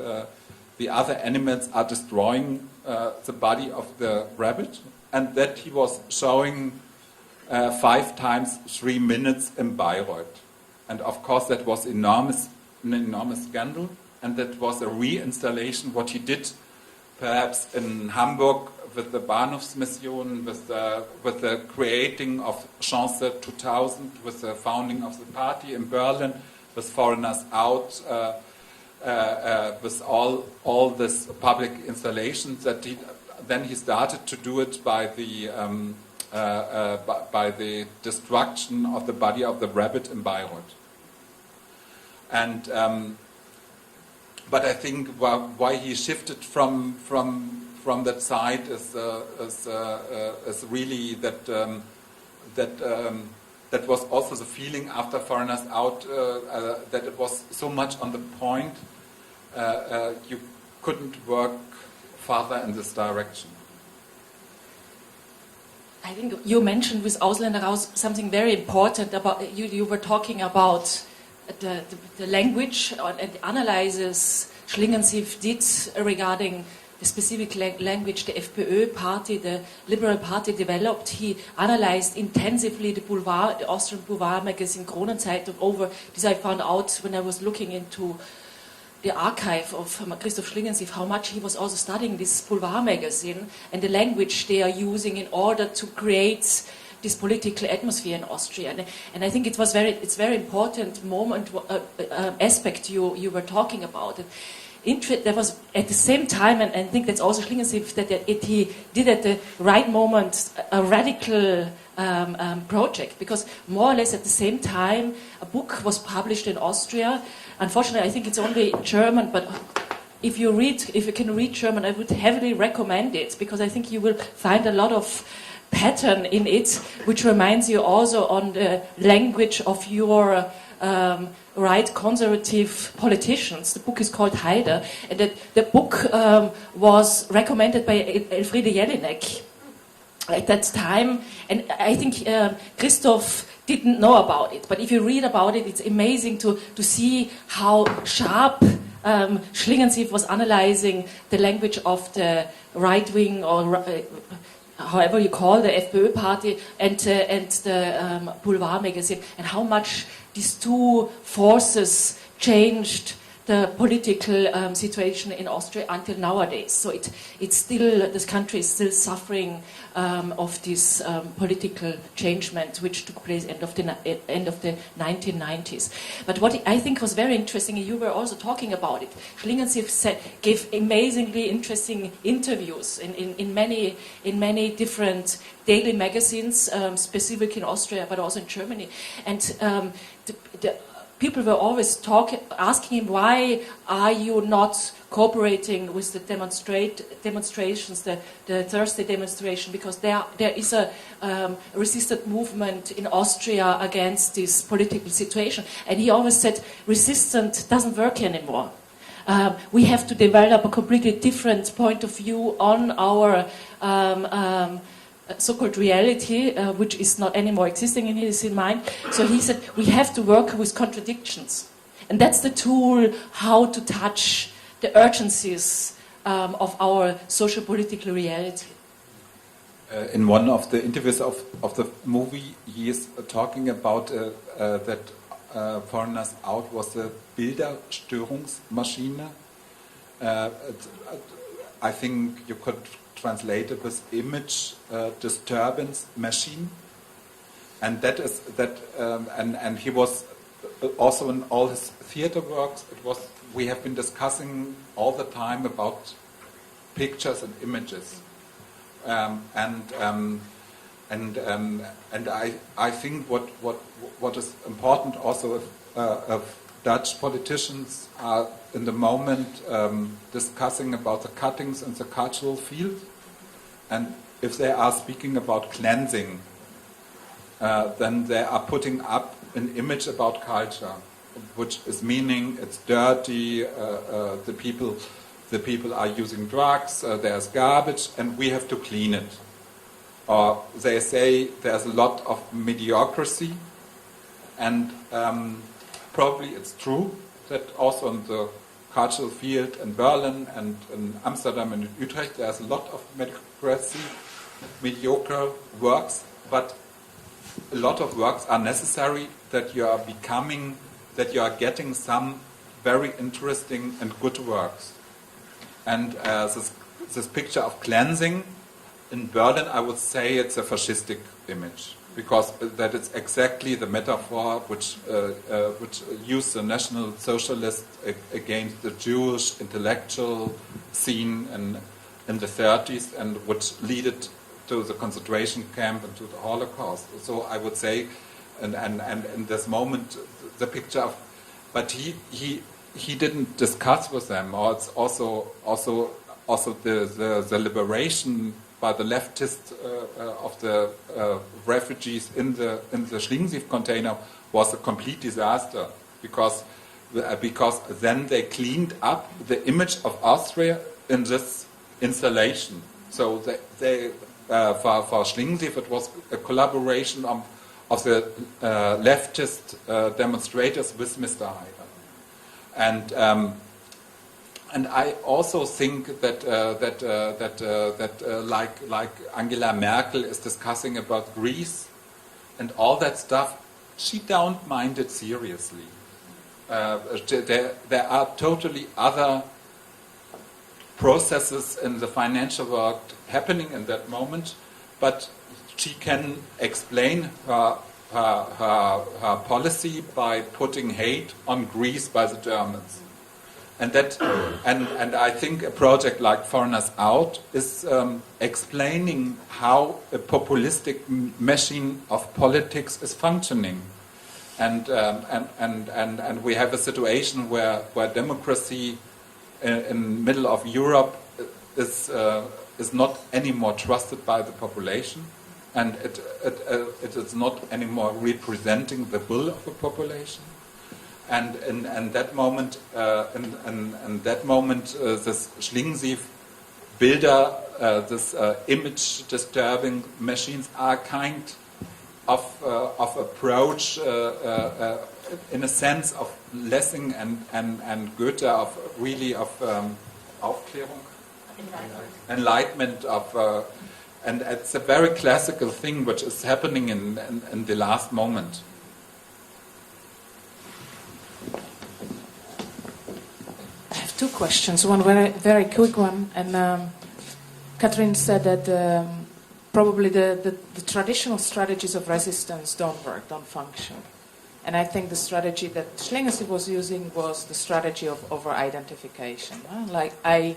the other animals are destroying the body of the rabbit, and that he was showing 5 times 3 minutes in Bayreuth. And of course that was an enormous scandal, and that was a reinstallation, what he did perhaps in Hamburg with the Bahnhofsmission, with the creating of Chance 2000, with the founding of the party in Berlin, with Foreigners Out, with all this public installations. Then he started to do it by the destruction of the body of the rabbit in Bayreuth. And but I think why he shifted from that side is really that was also the feeling after Foreigners Out, that it was so much on the point you couldn't work further in this direction. I think you mentioned with Ausländer Raus something very important about you were talking about the language and the analysis Schlingensief did regarding the specific language the FPÖ party, the Liberal Party developed. He analyzed intensively the Austrian boulevard magazine Kronenzeitung over this. I found out when I was looking into the archive of Christoph Schlingensief, how much he was also studying this boulevard magazine and the language they are using in order to create this political atmosphere in Austria. And I think it's very important moment, aspect you were talking about. There was at the same time, and I think that's also Schlingensief, that he did at the right moment a radical project, because more or less at the same time a book was published in Austria. Unfortunately, I think it's only German, but if you can read German, I would heavily recommend it, because I think you will find a lot of pattern in it, which reminds you also on the language of your right conservative politicians. The book is called Haider, and the book was recommended by Elfriede Jelinek at that time, and I think Christoph didn't know about it. But if you read about it, it's amazing to see how sharp Schlingensief was analyzing the language of the right-wing or however you call the FPÖ party and the Boulevard magazine, and how much these two forces changed the political situation in Austria until nowadays. So it's still, this country is still suffering of this political changement which took place end of the 1990s. But what I think was very interesting, and you were also talking about it, Schlingensief gave amazingly interesting interviews in many different daily magazines, specifically in Austria, but also in Germany. And the people were always asking him, why are you not cooperating with the demonstrations, the Thursday demonstration, because there is a resistant movement in Austria against this political situation. And he always said, resistance doesn't work anymore. We have to develop a completely different point of view on our so-called reality, which is not anymore existing in his mind. So he said, we have to work with contradictions. And that's the tool how to touch the urgencies of our social-political reality. In one of the interviews of the movie, he is talking about that Foreigners Out was a Bilderstörungsmaschine. I think you could translate it with image disturbance machine, and that is that. And he was also in all his theater works. We have been discussing all the time about pictures and images, and I think what is important also of Dutch politicians are in the moment discussing about the cuttings in the cultural field, and if they are speaking about cleansing, then they are putting up an image about culture, which is meaning it's dirty, the people are using drugs, there's garbage, and we have to clean it. Or they say there's a lot of mediocrity, and probably it's true that also in the cultural field in Berlin and in Amsterdam and in Utrecht there's a lot of mediocrity, mediocre works, but a lot of works are necessary that you are getting some very interesting and good works. And this picture of cleansing in Berlin, I would say it's a fascistic image, because that is exactly the metaphor which used the National Socialists against the Jewish intellectual scene in the 30s, and which led to the concentration camp and to the Holocaust. So I would say, and in this moment, the picture of, but he didn't discuss with them, or it's also the liberation by the leftists of the refugees in the Schlingensief container was a complete disaster, because then they cleaned up the image of Austria in this installation. So for Schlingensief it was a collaboration of the leftist demonstrators with Mr. Haider. And I also think that like Angela Merkel is discussing about Greece and all that stuff, she don't mind it seriously. There are totally other processes in the financial world happening in that moment, but she can explain her policy by putting hate on Greece by the Germans. And I think a project like Foreigners Out is explaining how a populistic machine of politics is functioning, and we have a situation where democracy in middle of Europe is not anymore trusted by the population, and it is not anymore representing the will of the population. And in that moment, this Schlingensief Bilder, this image-disturbing machines are kind of approach in a sense of Lessing and Goethe of Aufklärung, enlightenment of, and it's a very classical thing which is happening in the last moment. I have two questions. One very quick one, and Catherine said that probably the traditional strategies of resistance don't work, don't function. And I think the strategy that Schlingensief was using was the strategy of over-identification. Like, I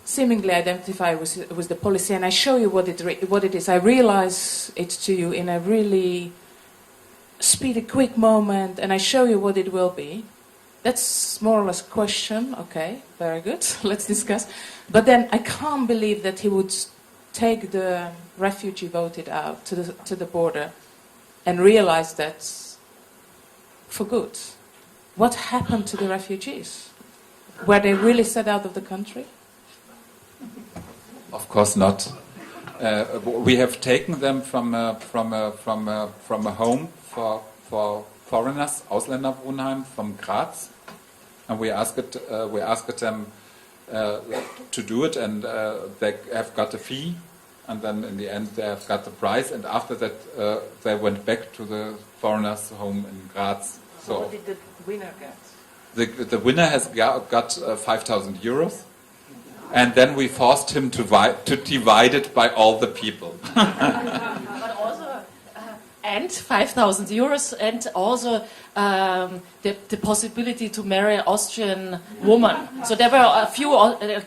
seemingly identify with the policy, and I show you what it is. I realize it to you in a really speedy, quick moment, and I show you what it will be. That's more or less a question. Okay, very good. Let's discuss. But then I can't believe that he would take the refugee voted out to the border and realize that for good. What happened to the refugees? Were they really set out of the country? Of course not. We have taken them from a home for foreigners, Ausländerwohnheim from Graz, and we asked them to do it, and they have got a fee, and then in the end they have got the prize, and after that they went back to the foreigners' home in Graz. So what did the winner get? The winner has got 5,000 euros, and then we forced him to divide it by all the people. But also, and 5,000 euros, and also the possibility to marry an Austrian woman. So there were a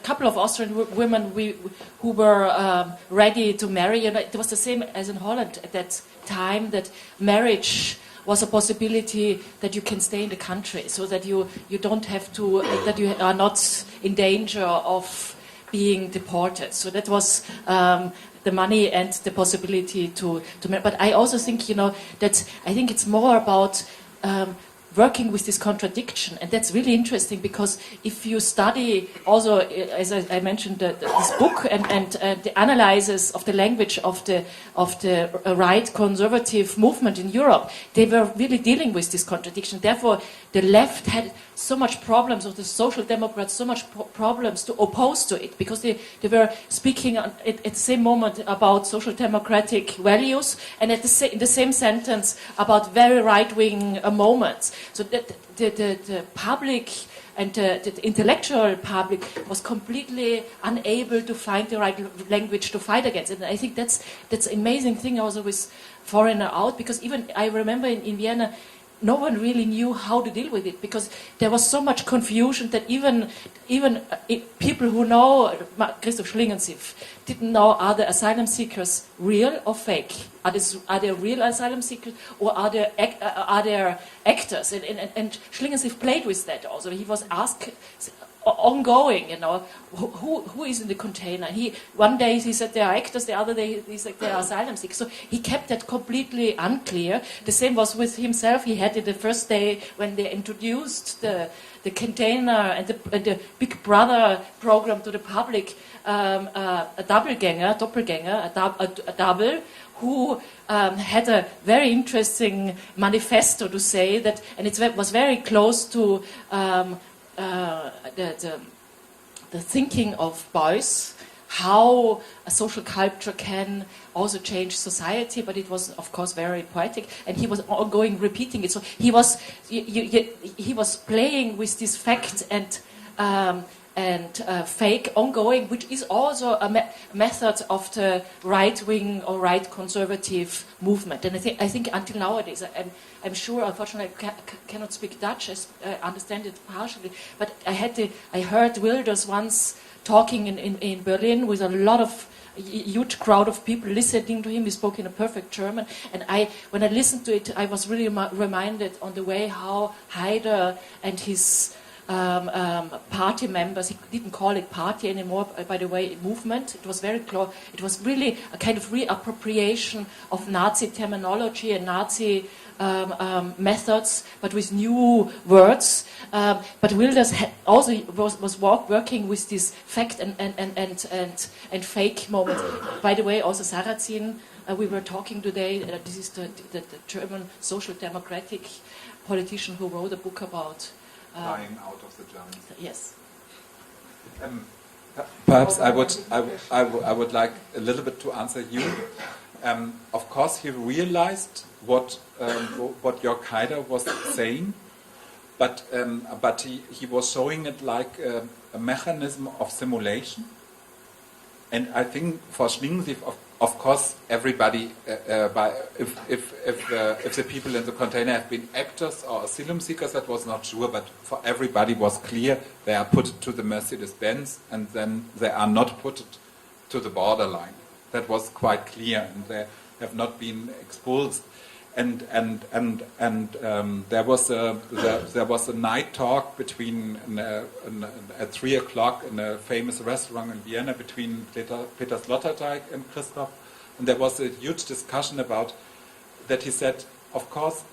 couple of Austrian women who were ready to marry. It was the same as in Holland at that time, that marriage was a possibility that you can stay in the country, so that you don't have to, that you are not in danger of being deported. So that was the money and the possibility to marry. But I also think, that I think it's more about working with this contradiction, and that's really interesting, because if you study also, as I mentioned, this book and the analysis of the language of the right conservative movement in Europe, they were really dealing with this contradiction. Therefore, the left had so much problems, or the social democrats so much problems to oppose to it, because they were speaking at the same moment about social democratic values, and in the same sentence about very right-wing moments. So that the public and the intellectual public was completely unable to find the right language to fight against it. And I think that's an amazing thing also with Foreigner Out, because even I remember in Vienna, no one really knew how to deal with it, because there was so much confusion that even people who know Christoph Schlingensief didn't know, are the asylum seekers real or fake? Are they real asylum seekers, or are they actors? And Schlingensief played with that also. He was asked ongoing, who is in the container. One day he said they are actors, the other day he said they are asylum seekers. So he kept that completely unclear. The same was with himself. He had it the first day when they introduced the container and the Big Brother program to the public, a doppelganger, a double, who had a very interesting manifesto to say that, and it was very close to the thinking of Beuys, how a social culture can also change society, but it was, of course, very poetic, and he was ongoing repeating it. So he was playing with this fact and fake ongoing, which is also a method of the right-wing or right-conservative movement. And I think until nowadays, I'm sure, unfortunately, I cannot speak Dutch, I understand it partially, but I heard Wilders once talking in Berlin with a huge crowd of people listening to him. He spoke in a perfect German, and when I listened to it, I was really reminded on the way how Haider and his party members, he didn't call it party anymore, by the way, movement. It was very close. It was really a kind of reappropriation of Nazi terminology and Nazi methods, but with new words. But Wilders also was working with this fact and fake moment. By the way, also Sarrazin we were talking today, this is the German social democratic politician who wrote a book about... Dying out of the Germans. Yes. Perhaps I would like a little bit to answer you. Of course, he realized what Jörg Haider was saying, but he was showing it like a mechanism of simulation. And I think for Schlingensief, of course, everybody, if the people in the container have been actors or asylum seekers, that was not sure, but for everybody was clear they are put to the Mercedes-Benz and then they are not put to the borderline. That was quite clear, and they have not been expulsed. And there was a night talk between at 3 o'clock in a famous restaurant in Vienna between Peter Sloterdijk and Christoph, and there was a huge discussion about that. He said, of course,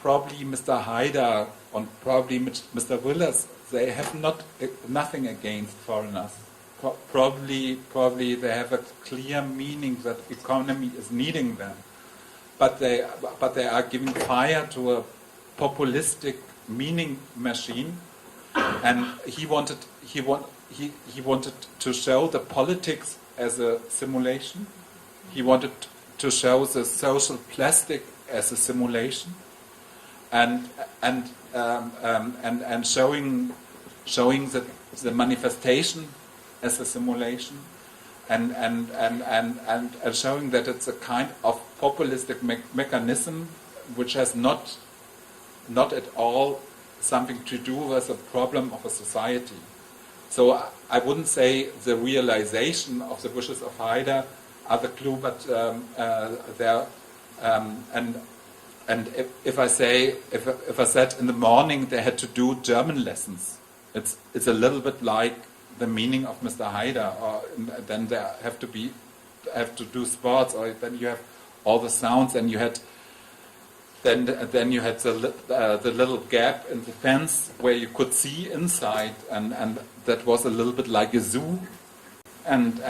probably Mr. Haider and probably Mr. Willers, they have nothing against foreigners. Probably they have a clear meaning that economy is needing them. But they are giving fire to a populistic meaning machine, and he wanted to show the politics as a simulation. He wanted to show the social plastic as a simulation, and showing the manifestation as a simulation. And showing that it's a kind of populistic mechanism which has not at all something to do with the problem of a society. So I wouldn't say the realization of the wishes of Haider are the clue, but if I said in the morning they had to do German lessons, it's a little bit like the meaning of Mr. Haider, or then they have to do sports, or then you have all the sounds, and you had the little gap in the fence where you could see inside, and that was a little bit like a zoo, and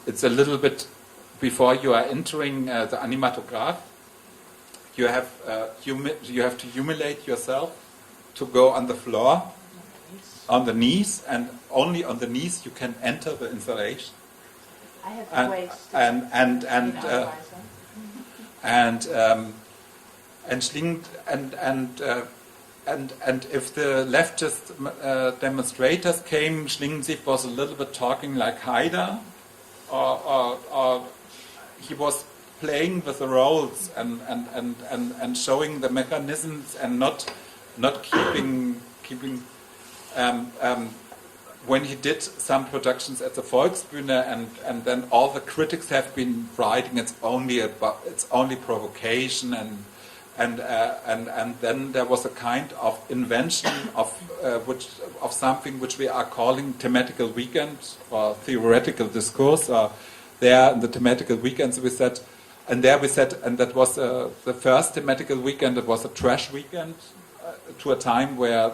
it's a little bit before you are entering the animatograph. You have to humiliate yourself to go on the floor. On the knees, and only on the knees you can enter the installation. I have and ways and if the leftist demonstrators came, Schlingensief was a little bit talking like Haider, or he was playing with the roles and showing the mechanisms and not keeping. When he did some productions at the Volksbühne, and then all the critics have been writing it's only provocation, and then there was a kind of invention of something which we are calling thematical weekend or theoretical discourse. There in the thematical weekends we said, and that was the first thematical weekend. It was a trash weekend. To a time where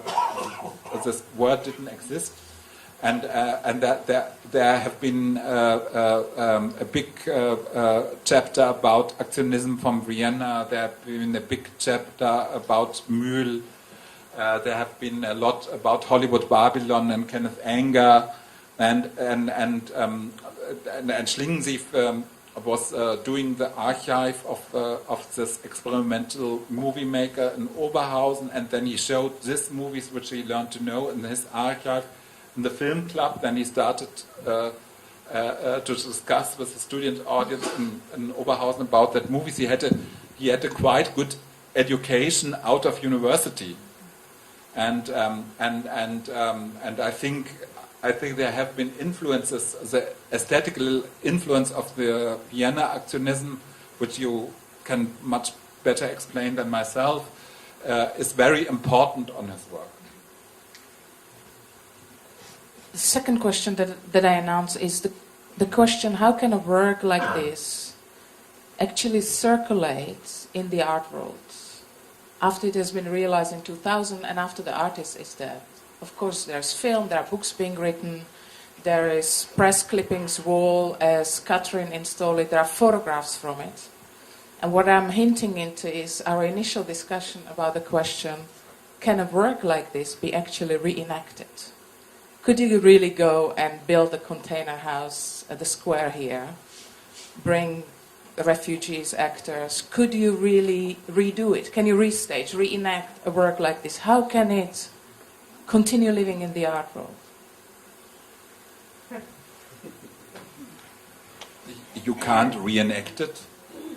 this word didn't exist, and that there have been a big chapter about actionism from Vienna. There have been a big chapter about Mühl. There have been a lot about Hollywood Babylon and Kenneth Anger, and Schlingensief was doing the archive of this experimental movie maker in Oberhausen, and then he showed these movies which he learned to know in his archive in the film club. Then he started to discuss with the student audience in Oberhausen about that movies. He had a quite good education out of university, and I think there have been influences, the aesthetical influence of the Vienna actionism, which you can much better explain than myself, is very important on his work. The second question that I announced is the question, how can a work like this actually circulate in the art world after it has been realized in 2000 and after the artist is dead? Of course, there's film, there are books being written, there is press clippings wall as Catherine installed it. There are photographs from it. And what I'm hinting into is our initial discussion about the question, can a work like this be actually reenacted? Could you really go and build a container house at the square here, bring refugees, actors? Could you really redo it? Can you restage, reenact a work like this? How can it continue living in the art world? You can't reenact it.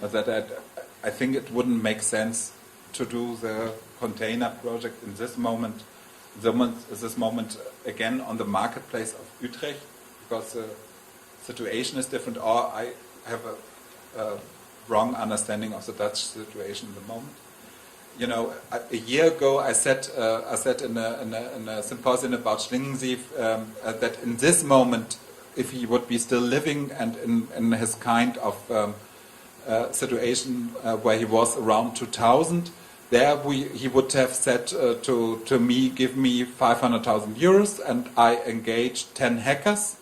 I think it wouldn't make sense to do the container project in this moment again on the marketplace of Utrecht, because the situation is different, or I have a wrong understanding of the Dutch situation at the moment. You know, a year ago I said in a symposium about Schlingensief that in this moment, if he would be still living and in his kind of situation where he was around 2000, he would have said to me, give me 500,000 euros and I engage 10 hackers,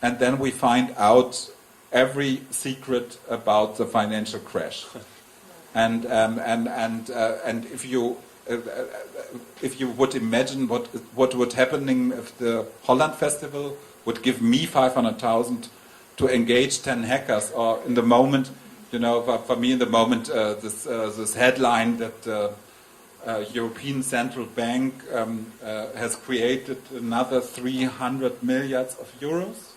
and then we find out every secret about the financial crash. And if you would imagine what would happening if the Holland Festival would give me 500,000 to engage 10 hackers, or in the moment, you know, for me in the moment, this headline that the European Central Bank has created another 300 milliards of euros.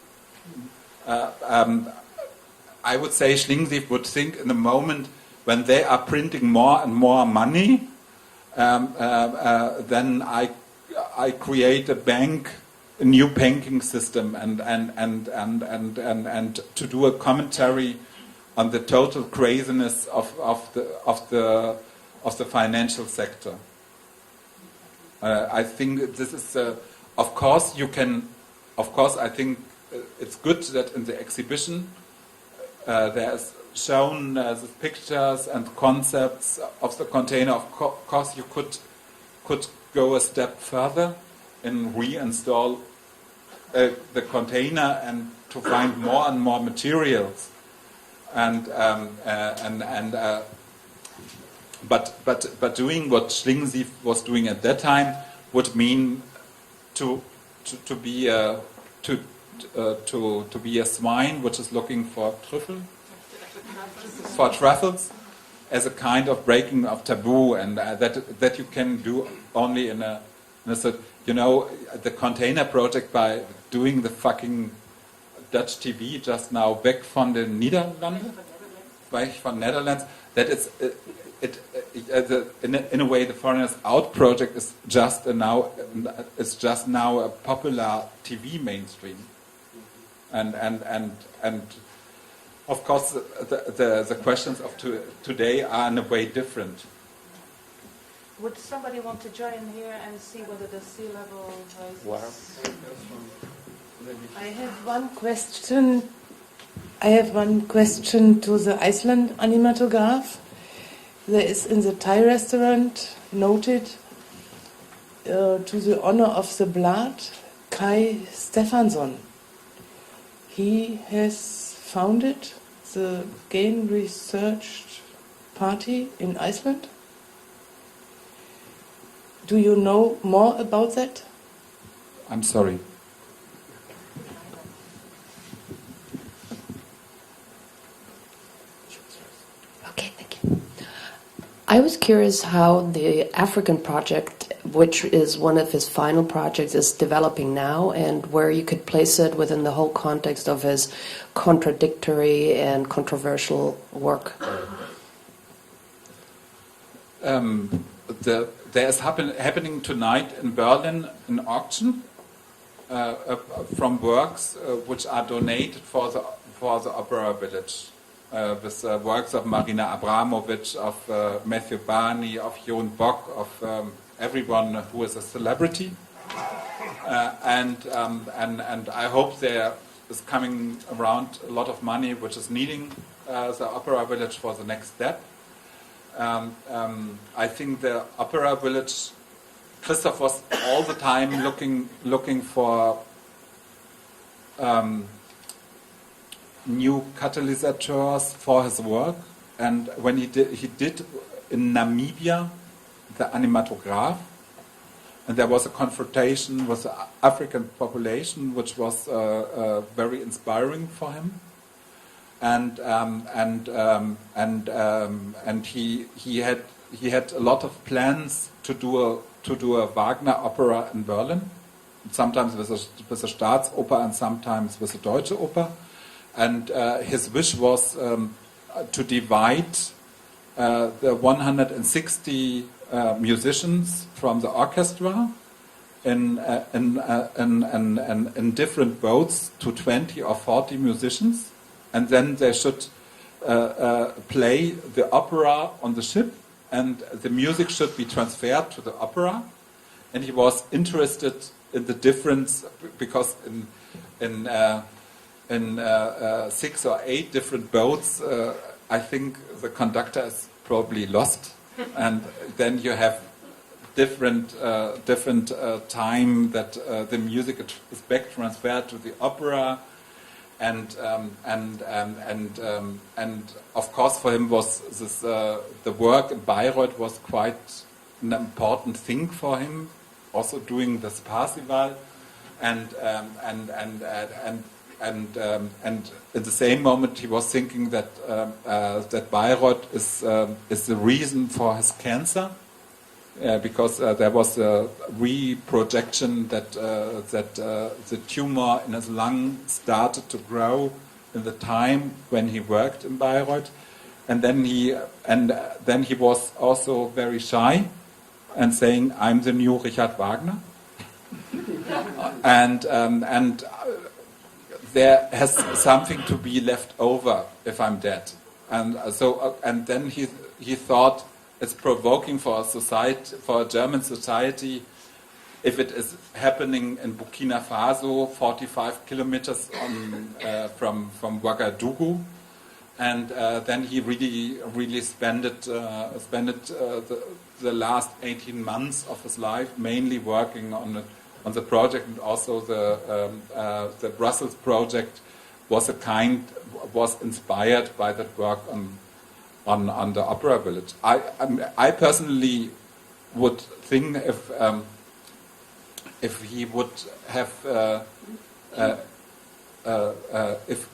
I would say Schlingensief would think in the moment when they are printing more and more money, then I create a new banking system, and to do a commentary on the total craziness of the financial sector. I think this is, of course, I think it's good that in the exhibition there's shown the pictures and concepts of the container. Of course, you could go a step further and reinstall the container and to find more and more materials. But doing what Schlingensief was doing at that time would mean to be a swine which is looking for truffles, as a kind of breaking of taboo, and that you can do only in a you know, the container project by doing the fucking Dutch TV just now weg von den Niederlanden, weg von Netherlands. That is, in a way, the Foreigners Out project is just now a popular TV mainstream, and of course the questions of today are in a way different. Would somebody want to join here and see whether the sea level rises? Wow. I have one question to the Iceland animatograph. There is in the Thai restaurant noted to the honor of the blood, Kai Stefansson. He has founded the Game Research Party in Iceland. Do you know more about that? I'm sorry. Okay, thank you. I was curious how the African project, which is one of his final projects, is developing now, and where you could place it within the whole context of his contradictory and controversial work. There's happening tonight in Berlin an auction from works which are donated for the Opera Village, with works of Marina Abramovic, of Matthew Barney, of Jon Bock, of everyone who is a celebrity, and I hope there is coming around a lot of money which is needing the Opera Village for the next step. I think the Opera Village, Christoph was all the time looking for new catalysts for his work. And when he did in Namibia the Animatograph, and there was a confrontation with the African population, which was very inspiring for him. And he had a lot of plans to do a Wagner opera in Berlin, sometimes with a Staatsoper and sometimes with a Deutsche Oper. And his wish was to divide the 160 musicians from the orchestra in different boats to 20 or 40 musicians, and then they should play the opera on the ship, and the music should be transferred to the opera. And he was interested in the difference because in 6 or 8 different boats, I think the conductor is probably lost, and then you have different time that the music is back transferred to the opera, and of course for him was this the work in Bayreuth was quite an important thing for him, also doing this Parsival, and at the same moment he was thinking that that Bayreuth is the reason for his cancer, because there was a reprojection that the tumor in his lung started to grow in the time when he worked in Bayreuth, and then he was also very shy and saying, "I'm the new Richard Wagner," and there has something to be left over if I'm dead, and then he thought it's provoking for a society, for a German society, if it is happening in Burkina Faso, 45 kilometers from Ouagadougou, and then he really spent the last 18 months of his life mainly working on the project, and also the Brussels project was inspired by that work on the Opera Village. I personally would think if he would have if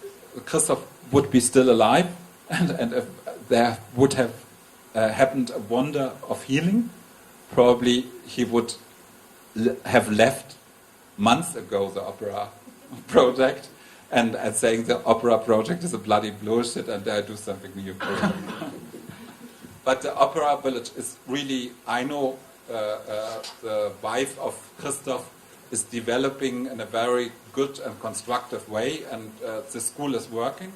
Christoph would be still alive, and if there would have happened a wonder of healing, probably he would have left months ago the opera project and saying the opera project is a bloody bullshit and I do something new. But the Opera Village is really, I know the wife of Christoph is developing in a very good and constructive way, and the school is working,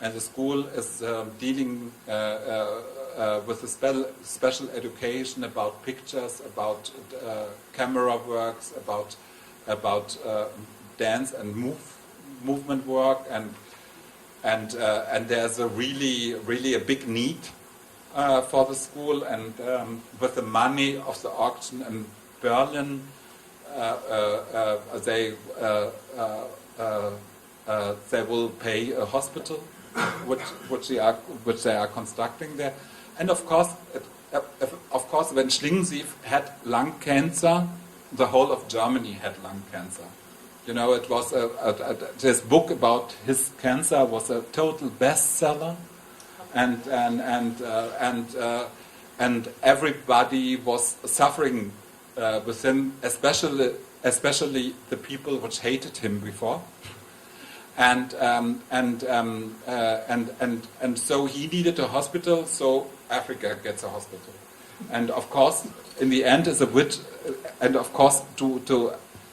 and the school is dealing with a special education about pictures, about camera works, about dance and movement work, and there's a really a big need for the school, and with the money of the auction in Berlin, they will pay a hospital, which they are constructing there. And of course, when Schlingensief had lung cancer, the whole of Germany had lung cancer. You know, it was his book about his cancer was a total bestseller, and everybody was suffering with him, especially the people which hated him before. And so he needed a hospital, so Africa gets a hospital. And of course, in the end, is a wit, and of course,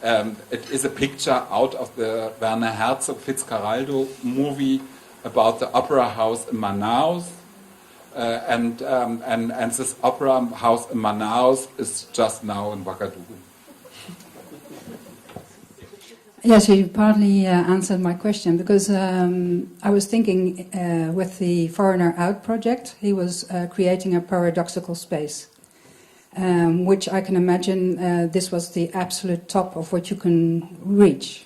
it is a picture out of the Werner Herzog Fitzcarraldo movie about the opera house in Manaus, and this opera house in Manaus is just now in Ouagadougou. Yes, you partly answered my question, because I was thinking with the Foreigner Out project, he was creating a paradoxical space, which I can imagine this was the absolute top of what you can reach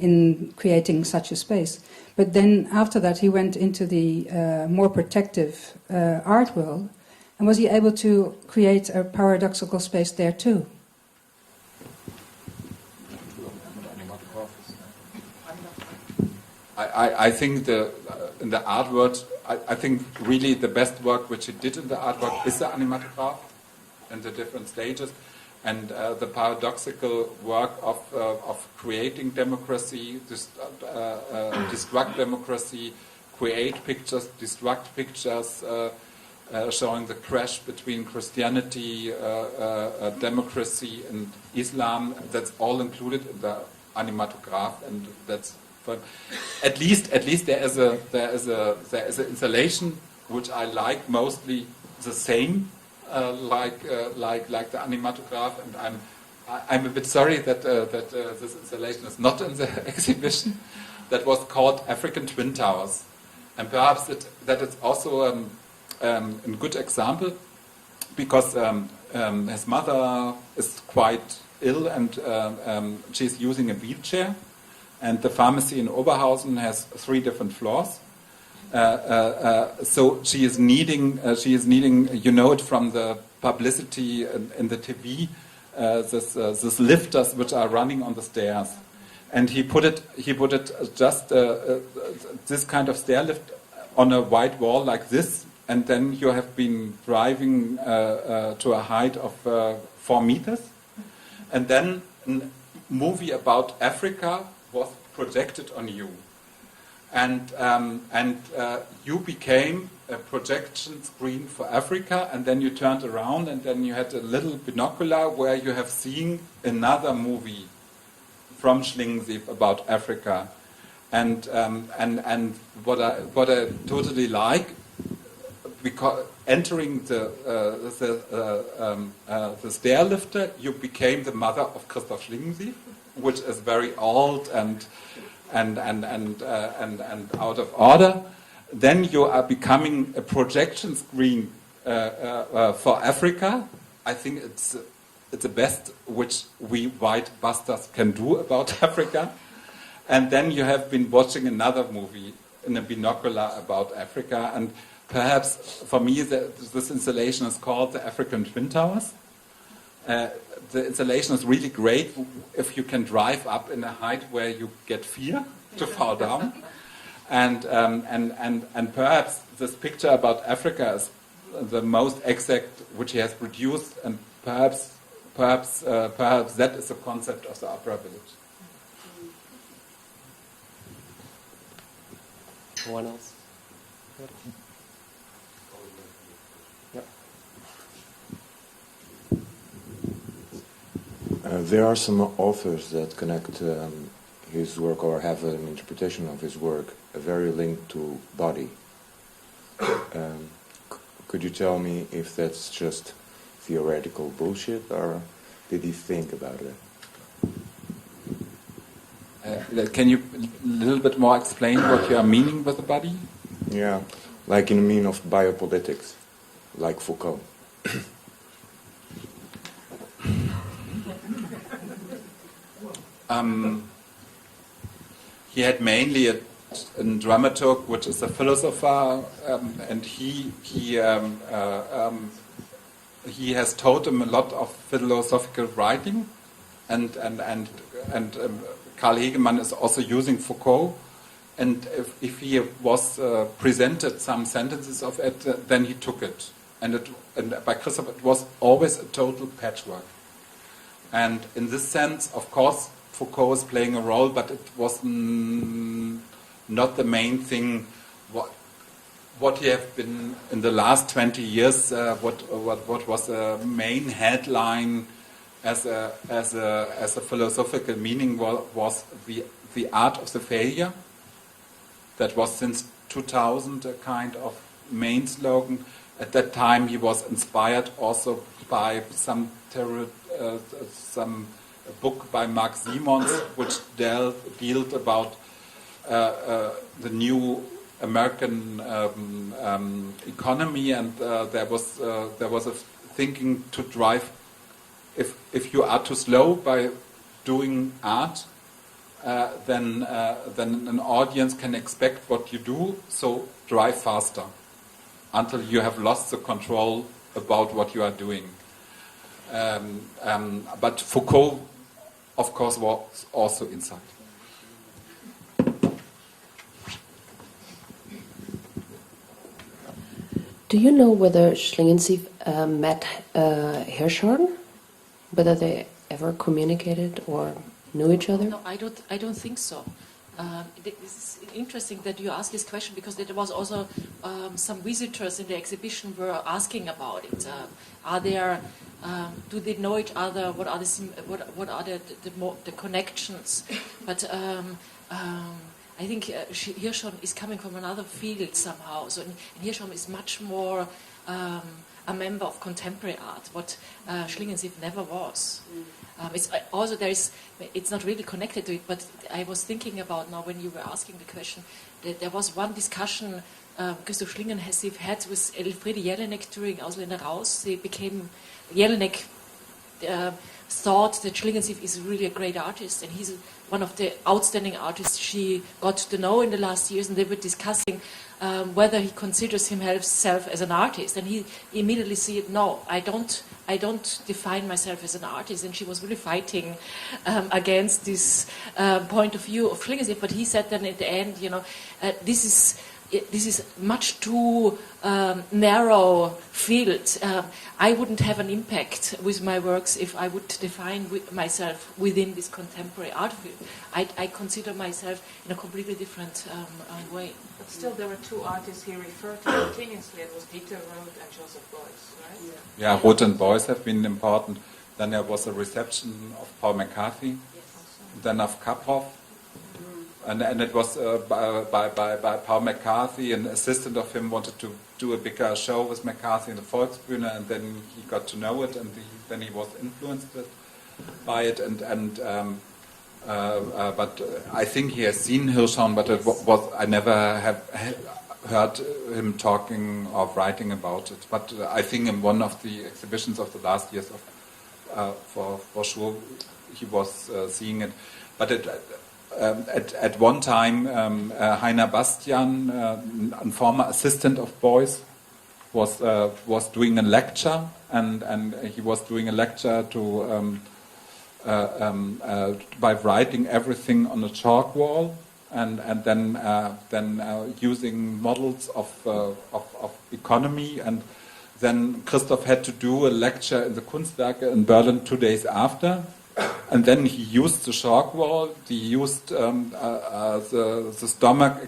in creating such a space. But then after that, he went into the more protective art world, and was he able to create a paradoxical space there too? I think in the art world, I think really the best work which he did in the art world is the animatograph and the different stages, and the paradoxical work of creating democracy, destruct democracy, create pictures, destruct pictures, showing the crash between Christianity, democracy, and Islam. That's all included in the animatograph, and that's. But at least there is an installation which I like mostly the same, like the animatograph, and I'm a bit sorry that this installation is not in the exhibition. That was called African Twin Towers, and perhaps that is also a good example, because his mother is quite ill and she's using a wheelchair. And the pharmacy in Oberhausen has 3 different floors. So she is needing, you know it from the publicity in the TV, this lifters which are running on the stairs. And he put it just this kind of stair lift on a white wall like this, and then you have been driving to a height of 4 meters. And then a movie about Africa was projected on you, and you became a projection screen for Africa, and then you turned around, and then you had a little binocular where you have seen another movie from Schlingensief about Africa, and what I totally like, because entering the stair lifter, you became the mother of Christoph Schlingensief, which is very old and out of order. Then you are becoming a projection screen for Africa. I think it's the best which we white bastards can do about Africa. And then you have been watching another movie in a binocular about Africa. And perhaps for me, this installation is called the African Twin Towers. The installation is really great if you can drive up in a height where you get fear to fall down, and perhaps this picture about Africa is the most exact which he has produced, and perhaps that is the concept of the opera village. Anyone else? There are some authors that connect his work, or have an interpretation of his work, very linked to body. Could you tell me if that's just theoretical bullshit, or did he think about it? Can you a little bit more explain what you are meaning with the body? Yeah, like in the meaning of biopolitics, like Foucault. He had mainly a dramaturg, which is a philosopher, and he has taught him a lot of philosophical writing, and Karl Hegemann is also using Foucault, and if he was presented some sentences of it, then he took it, and by Christoph it was always a total patchwork. And in this sense, of course, Foucault is playing a role, but it was not the main thing. What he have been in the last 20 years, what was the main headline as a philosophical meaning was the art of the failure. That was since 2000 a kind of main slogan. At that time, he was inspired also by some book by Mark Simons, which dealt about the new American economy, and there was a thinking to drive, if you are too slow by doing art, then an audience can expect what you do, so drive faster until you have lost the control about what you are doing. But Foucault, of course, was also inside. Do you know whether Schlingensief met Hirschhorn? Whether they ever communicated or knew each other? No, I don't think so. It's interesting that you ask this question because there was also some visitors in the exhibition were asking about it. Are there? Do they know each other? What are the connections? But I think Hirschhorn is coming from another field somehow. So Hirschhorn is much more a member of contemporary art, what Schlingensief never was. It's also it's not really connected to it, but I was thinking about now when you were asking the question that there was one discussion Christoph Schlingensief had with Elfriede Jelinek during Ausländer Raus. Jelinek thought that Schlingensief is really a great artist, and he's one of the outstanding artists she got to know in the last years, and they were discussing whether he considers himself as an artist, and he immediately said, "No, I don't define myself as an artist," and she was really fighting against this point of view of Schlingensief. But he said then at the end, this is much too narrow field. I wouldn't have an impact with my works if I would define myself within this contemporary art field. I consider myself in a completely different way. But still, there were two artists he referred to continuously. It was Dieter Roth and Joseph Beuys, right? Yeah, Roth and Beuys have been important. Then there was a reception of Paul McCarthy, then of Kaprow. And it was by Paul McCarthy, an assistant of him wanted to do a bigger show with McCarthy in the Volksbühne, and then he got to know it, and then he was influenced by it. But I think he has seen Hirschhorn, but I never have heard him talking or writing about it. But I think in one of the exhibitions of the last years, for sure, he was seeing it. But at one time, Heiner Bastian, a former assistant of Beuys, was doing a lecture, and he was doing a lecture by writing everything on a chalk wall, and then using models of economy, and then Christoph had to do a lecture in the Kunstwerke in Berlin 2 days after. And then he used the chalk wall, he used the stomach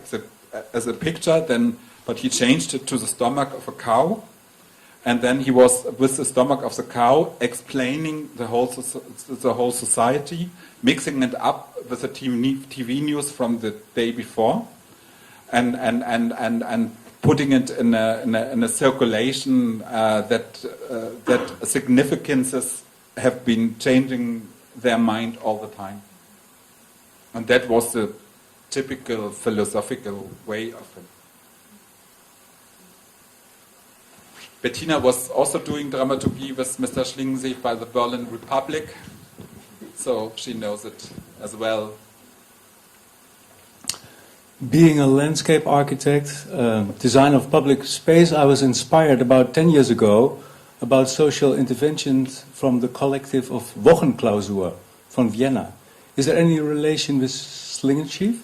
as a picture, but he changed it to the stomach of a cow. And then he was, with the stomach of the cow, explaining the whole society, mixing it up with the TV news from the day before, and putting it in a circulation that significances have been changing their mind all the time. And that was the typical philosophical way of it. Bettina was also doing dramaturgy with Mr. Schlingensief by the Berlin Republic, so she knows it as well. Being a landscape architect, design of public space, I was inspired about 10 years ago about social interventions from the collective of Wochenklausur from Vienna. Is there any relation with Schlingensief?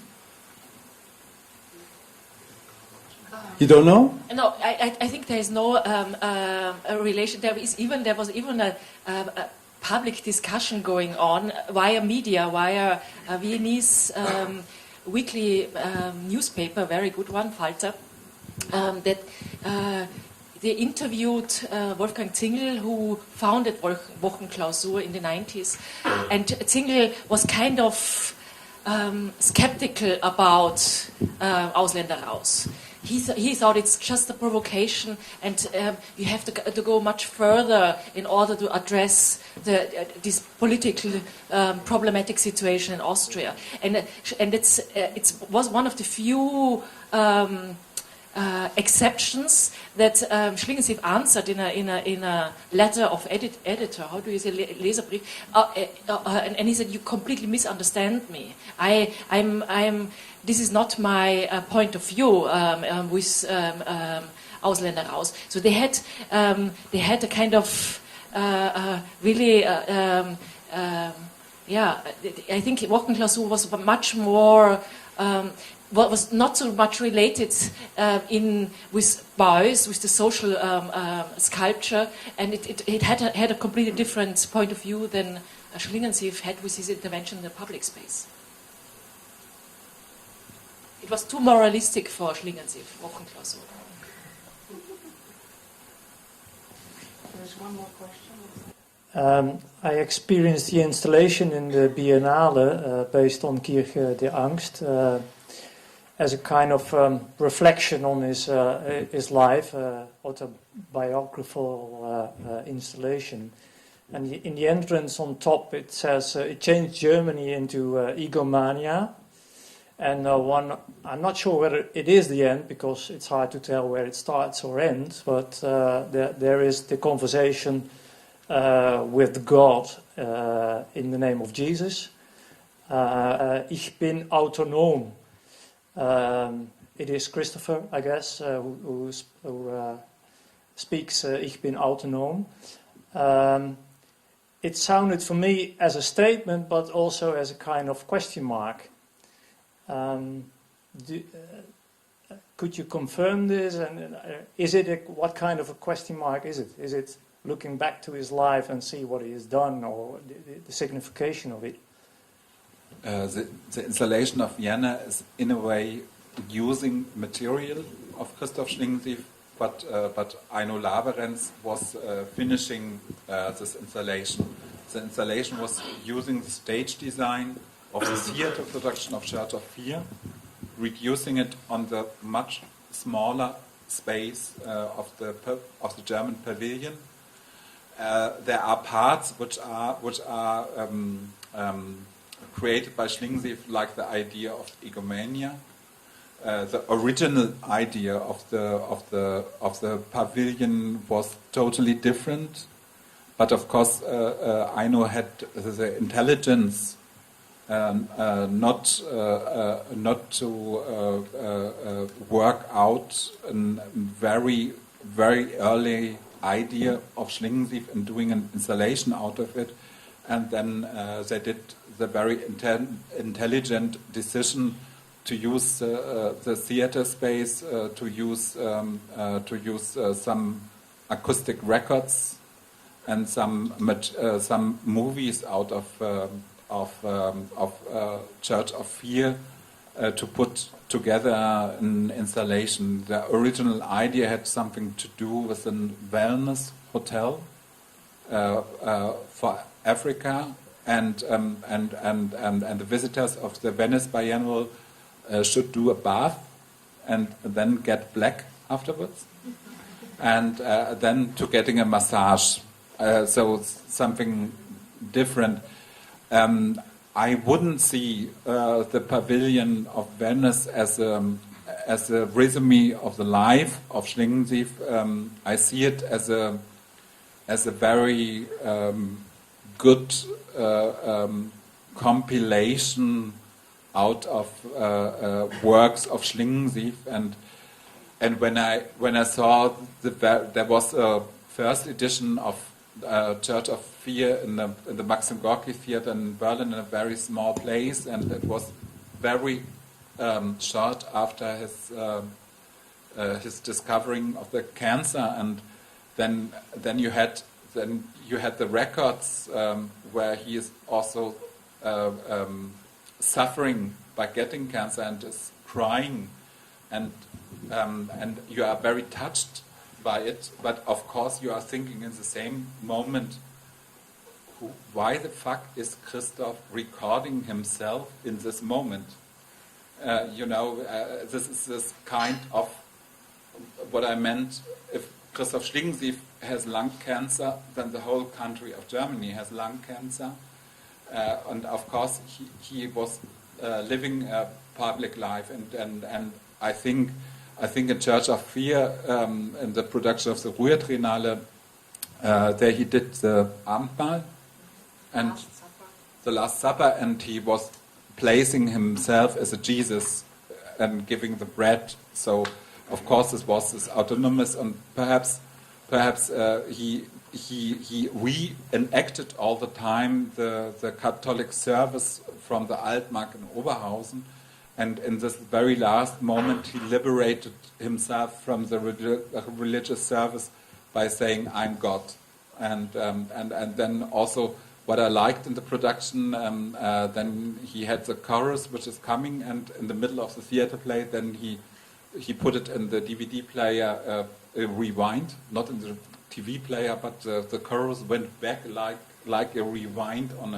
You don't know? No, I think there is no relation. There was even a public discussion going on via media, via a Viennese weekly newspaper, very good one, Falter, that they interviewed Wolfgang Zingel, who founded Wochenklausur in the 90s. And Zingel was kind of skeptical about Ausländer Raus. He thought it's just a provocation, and you have to go much further in order to address this political problematic situation in Austria. And it was one of the few exceptions that Schlingensief answered in a letter of editor. How do you say Leserbrief? And he said, "You completely misunderstand me. This is not my point of view with Ausländer Raus." So they had a kind of really. I think Wochenklausur was much more. Was not so much related with Beuys, with the social sculpture, and it had a completely different point of view than Schlingensief had with his intervention in the public space. It was too moralistic for Schlingensief, Wochenklausur. There's one more question. I experienced the installation in the Biennale based on Kirche der Angst as a kind of reflection on his life, autobiographical installation. And in the entrance on top it says it changed Germany into egomania. And I'm not sure whether it is the end, because it's hard to tell where it starts or ends, but there is the conversation with God in the name of Jesus. Ich bin autonom. It is Christopher, I guess, who speaks Ich bin autonom. It sounded for me as a statement, but also as a kind of question mark. Could you confirm this? And is it what kind of a question mark is it? Is it looking back to his life and see what he has done, or the signification of it? The installation of Vienna is in a way using material of Christoph Schlingensief, but Eino Laverenz was finishing this installation. The installation was using the stage design of the theater production of Church of Fear, reducing it on the much smaller space of the German pavilion. There are parts which are created by Schlingensief, like the idea of egomania. The original idea of the pavilion was totally different, but of course Eino had the intelligence not to work out a very early idea of Schlingensief and doing an installation out of it, and then they did the very intelligent decision to use the theater space, to use some acoustic records and some movies out of Church of Fear to put together an installation. The original idea had something to do with a wellness hotel for Africa, and the visitors of the Venice Biennial should do a bath and then get black afterwards, and then to getting a massage. So something different. I wouldn't see the pavilion of Venice as a resume of the life of Schlingensief. I see it as a very good compilation out of works of Schlingensief, and when I saw there was a first edition of Church of Fear in the Maxim Gorki Theater in Berlin, in a very small place, and it was very short after his discovering of the cancer, and then you had the records where he is also suffering by getting cancer and is crying, and you are very touched by it, but of course you are thinking in the same moment, why the fuck is Christoph recording himself in this moment? This is this kind of what I meant. If Christoph Schlingensief has lung cancer, then the whole country of Germany has lung cancer. And of course he was living a public life, and I think I think in Church of Fear, in the production of the Ruhr-Triennale, there he did the Abendmahl and the Last Supper, and he was placing himself as a Jesus and giving the bread. So, of course, this was this autonomous, and perhaps he reenacted all the time the Catholic service from the Altmark in Oberhausen, and in this very last moment he liberated himself from the religious service by saying, "I'm God." And then also what I liked in the production, then he had the chorus which is coming, and in the middle of the theater play, then he put it in the DVD player, a rewind, not in the TV player, but the chorus went back like a rewind on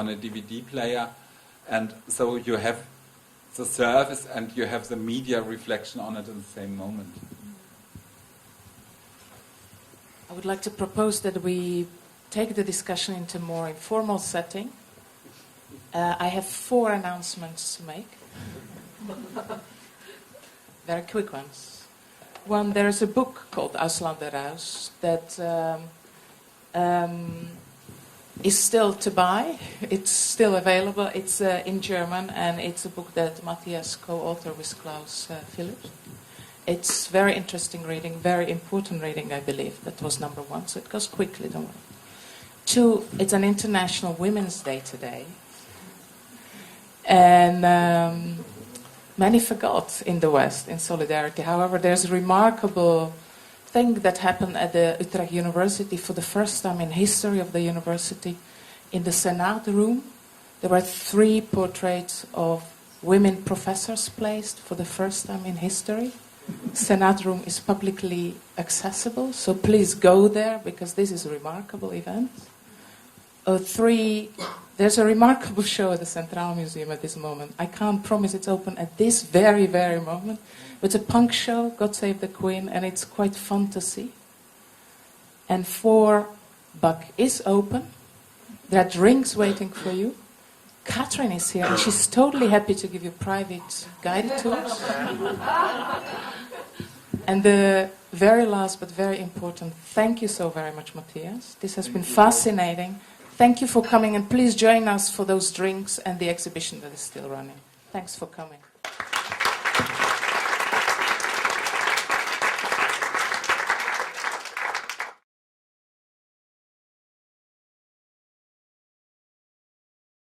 a DVD player, and so you have the service and you have the media reflection on it in the same moment. I would like to propose that we take the discussion into a more informal setting. I have 4 announcements to make. Very quick ones. One, there is a book called Ausländer, Raus that is still to buy. It's still available. It's in German, and it's a book that Matthias co-authored with Klaus Philips. It's very interesting reading, very important reading, I believe. That was number 1, so it goes quickly, don't worry. 2, it's an International Women's Day today. And many forgot in the West, in solidarity. However, there's a remarkable thing that happened at the Utrecht University for the first time in history of the university. In the Senate room, there were 3 portraits of women professors placed for the first time in history. Senate room is publicly accessible, so please go there because this is a remarkable event. 3, there's a remarkable show at the Centraal Museum at this moment. I can't promise it's open at this very, very moment, but it's a punk show, God Save the Queen, and it's quite fun to see. And 4, Buck is open. There are drinks waiting for you. Catherine is here, and she's totally happy to give you private guided tours. And the very last but very important, thank you so very much, Matthias. This has been fascinating. Thank you for coming, and please join us for those drinks and the exhibition that is still running. Thanks for coming.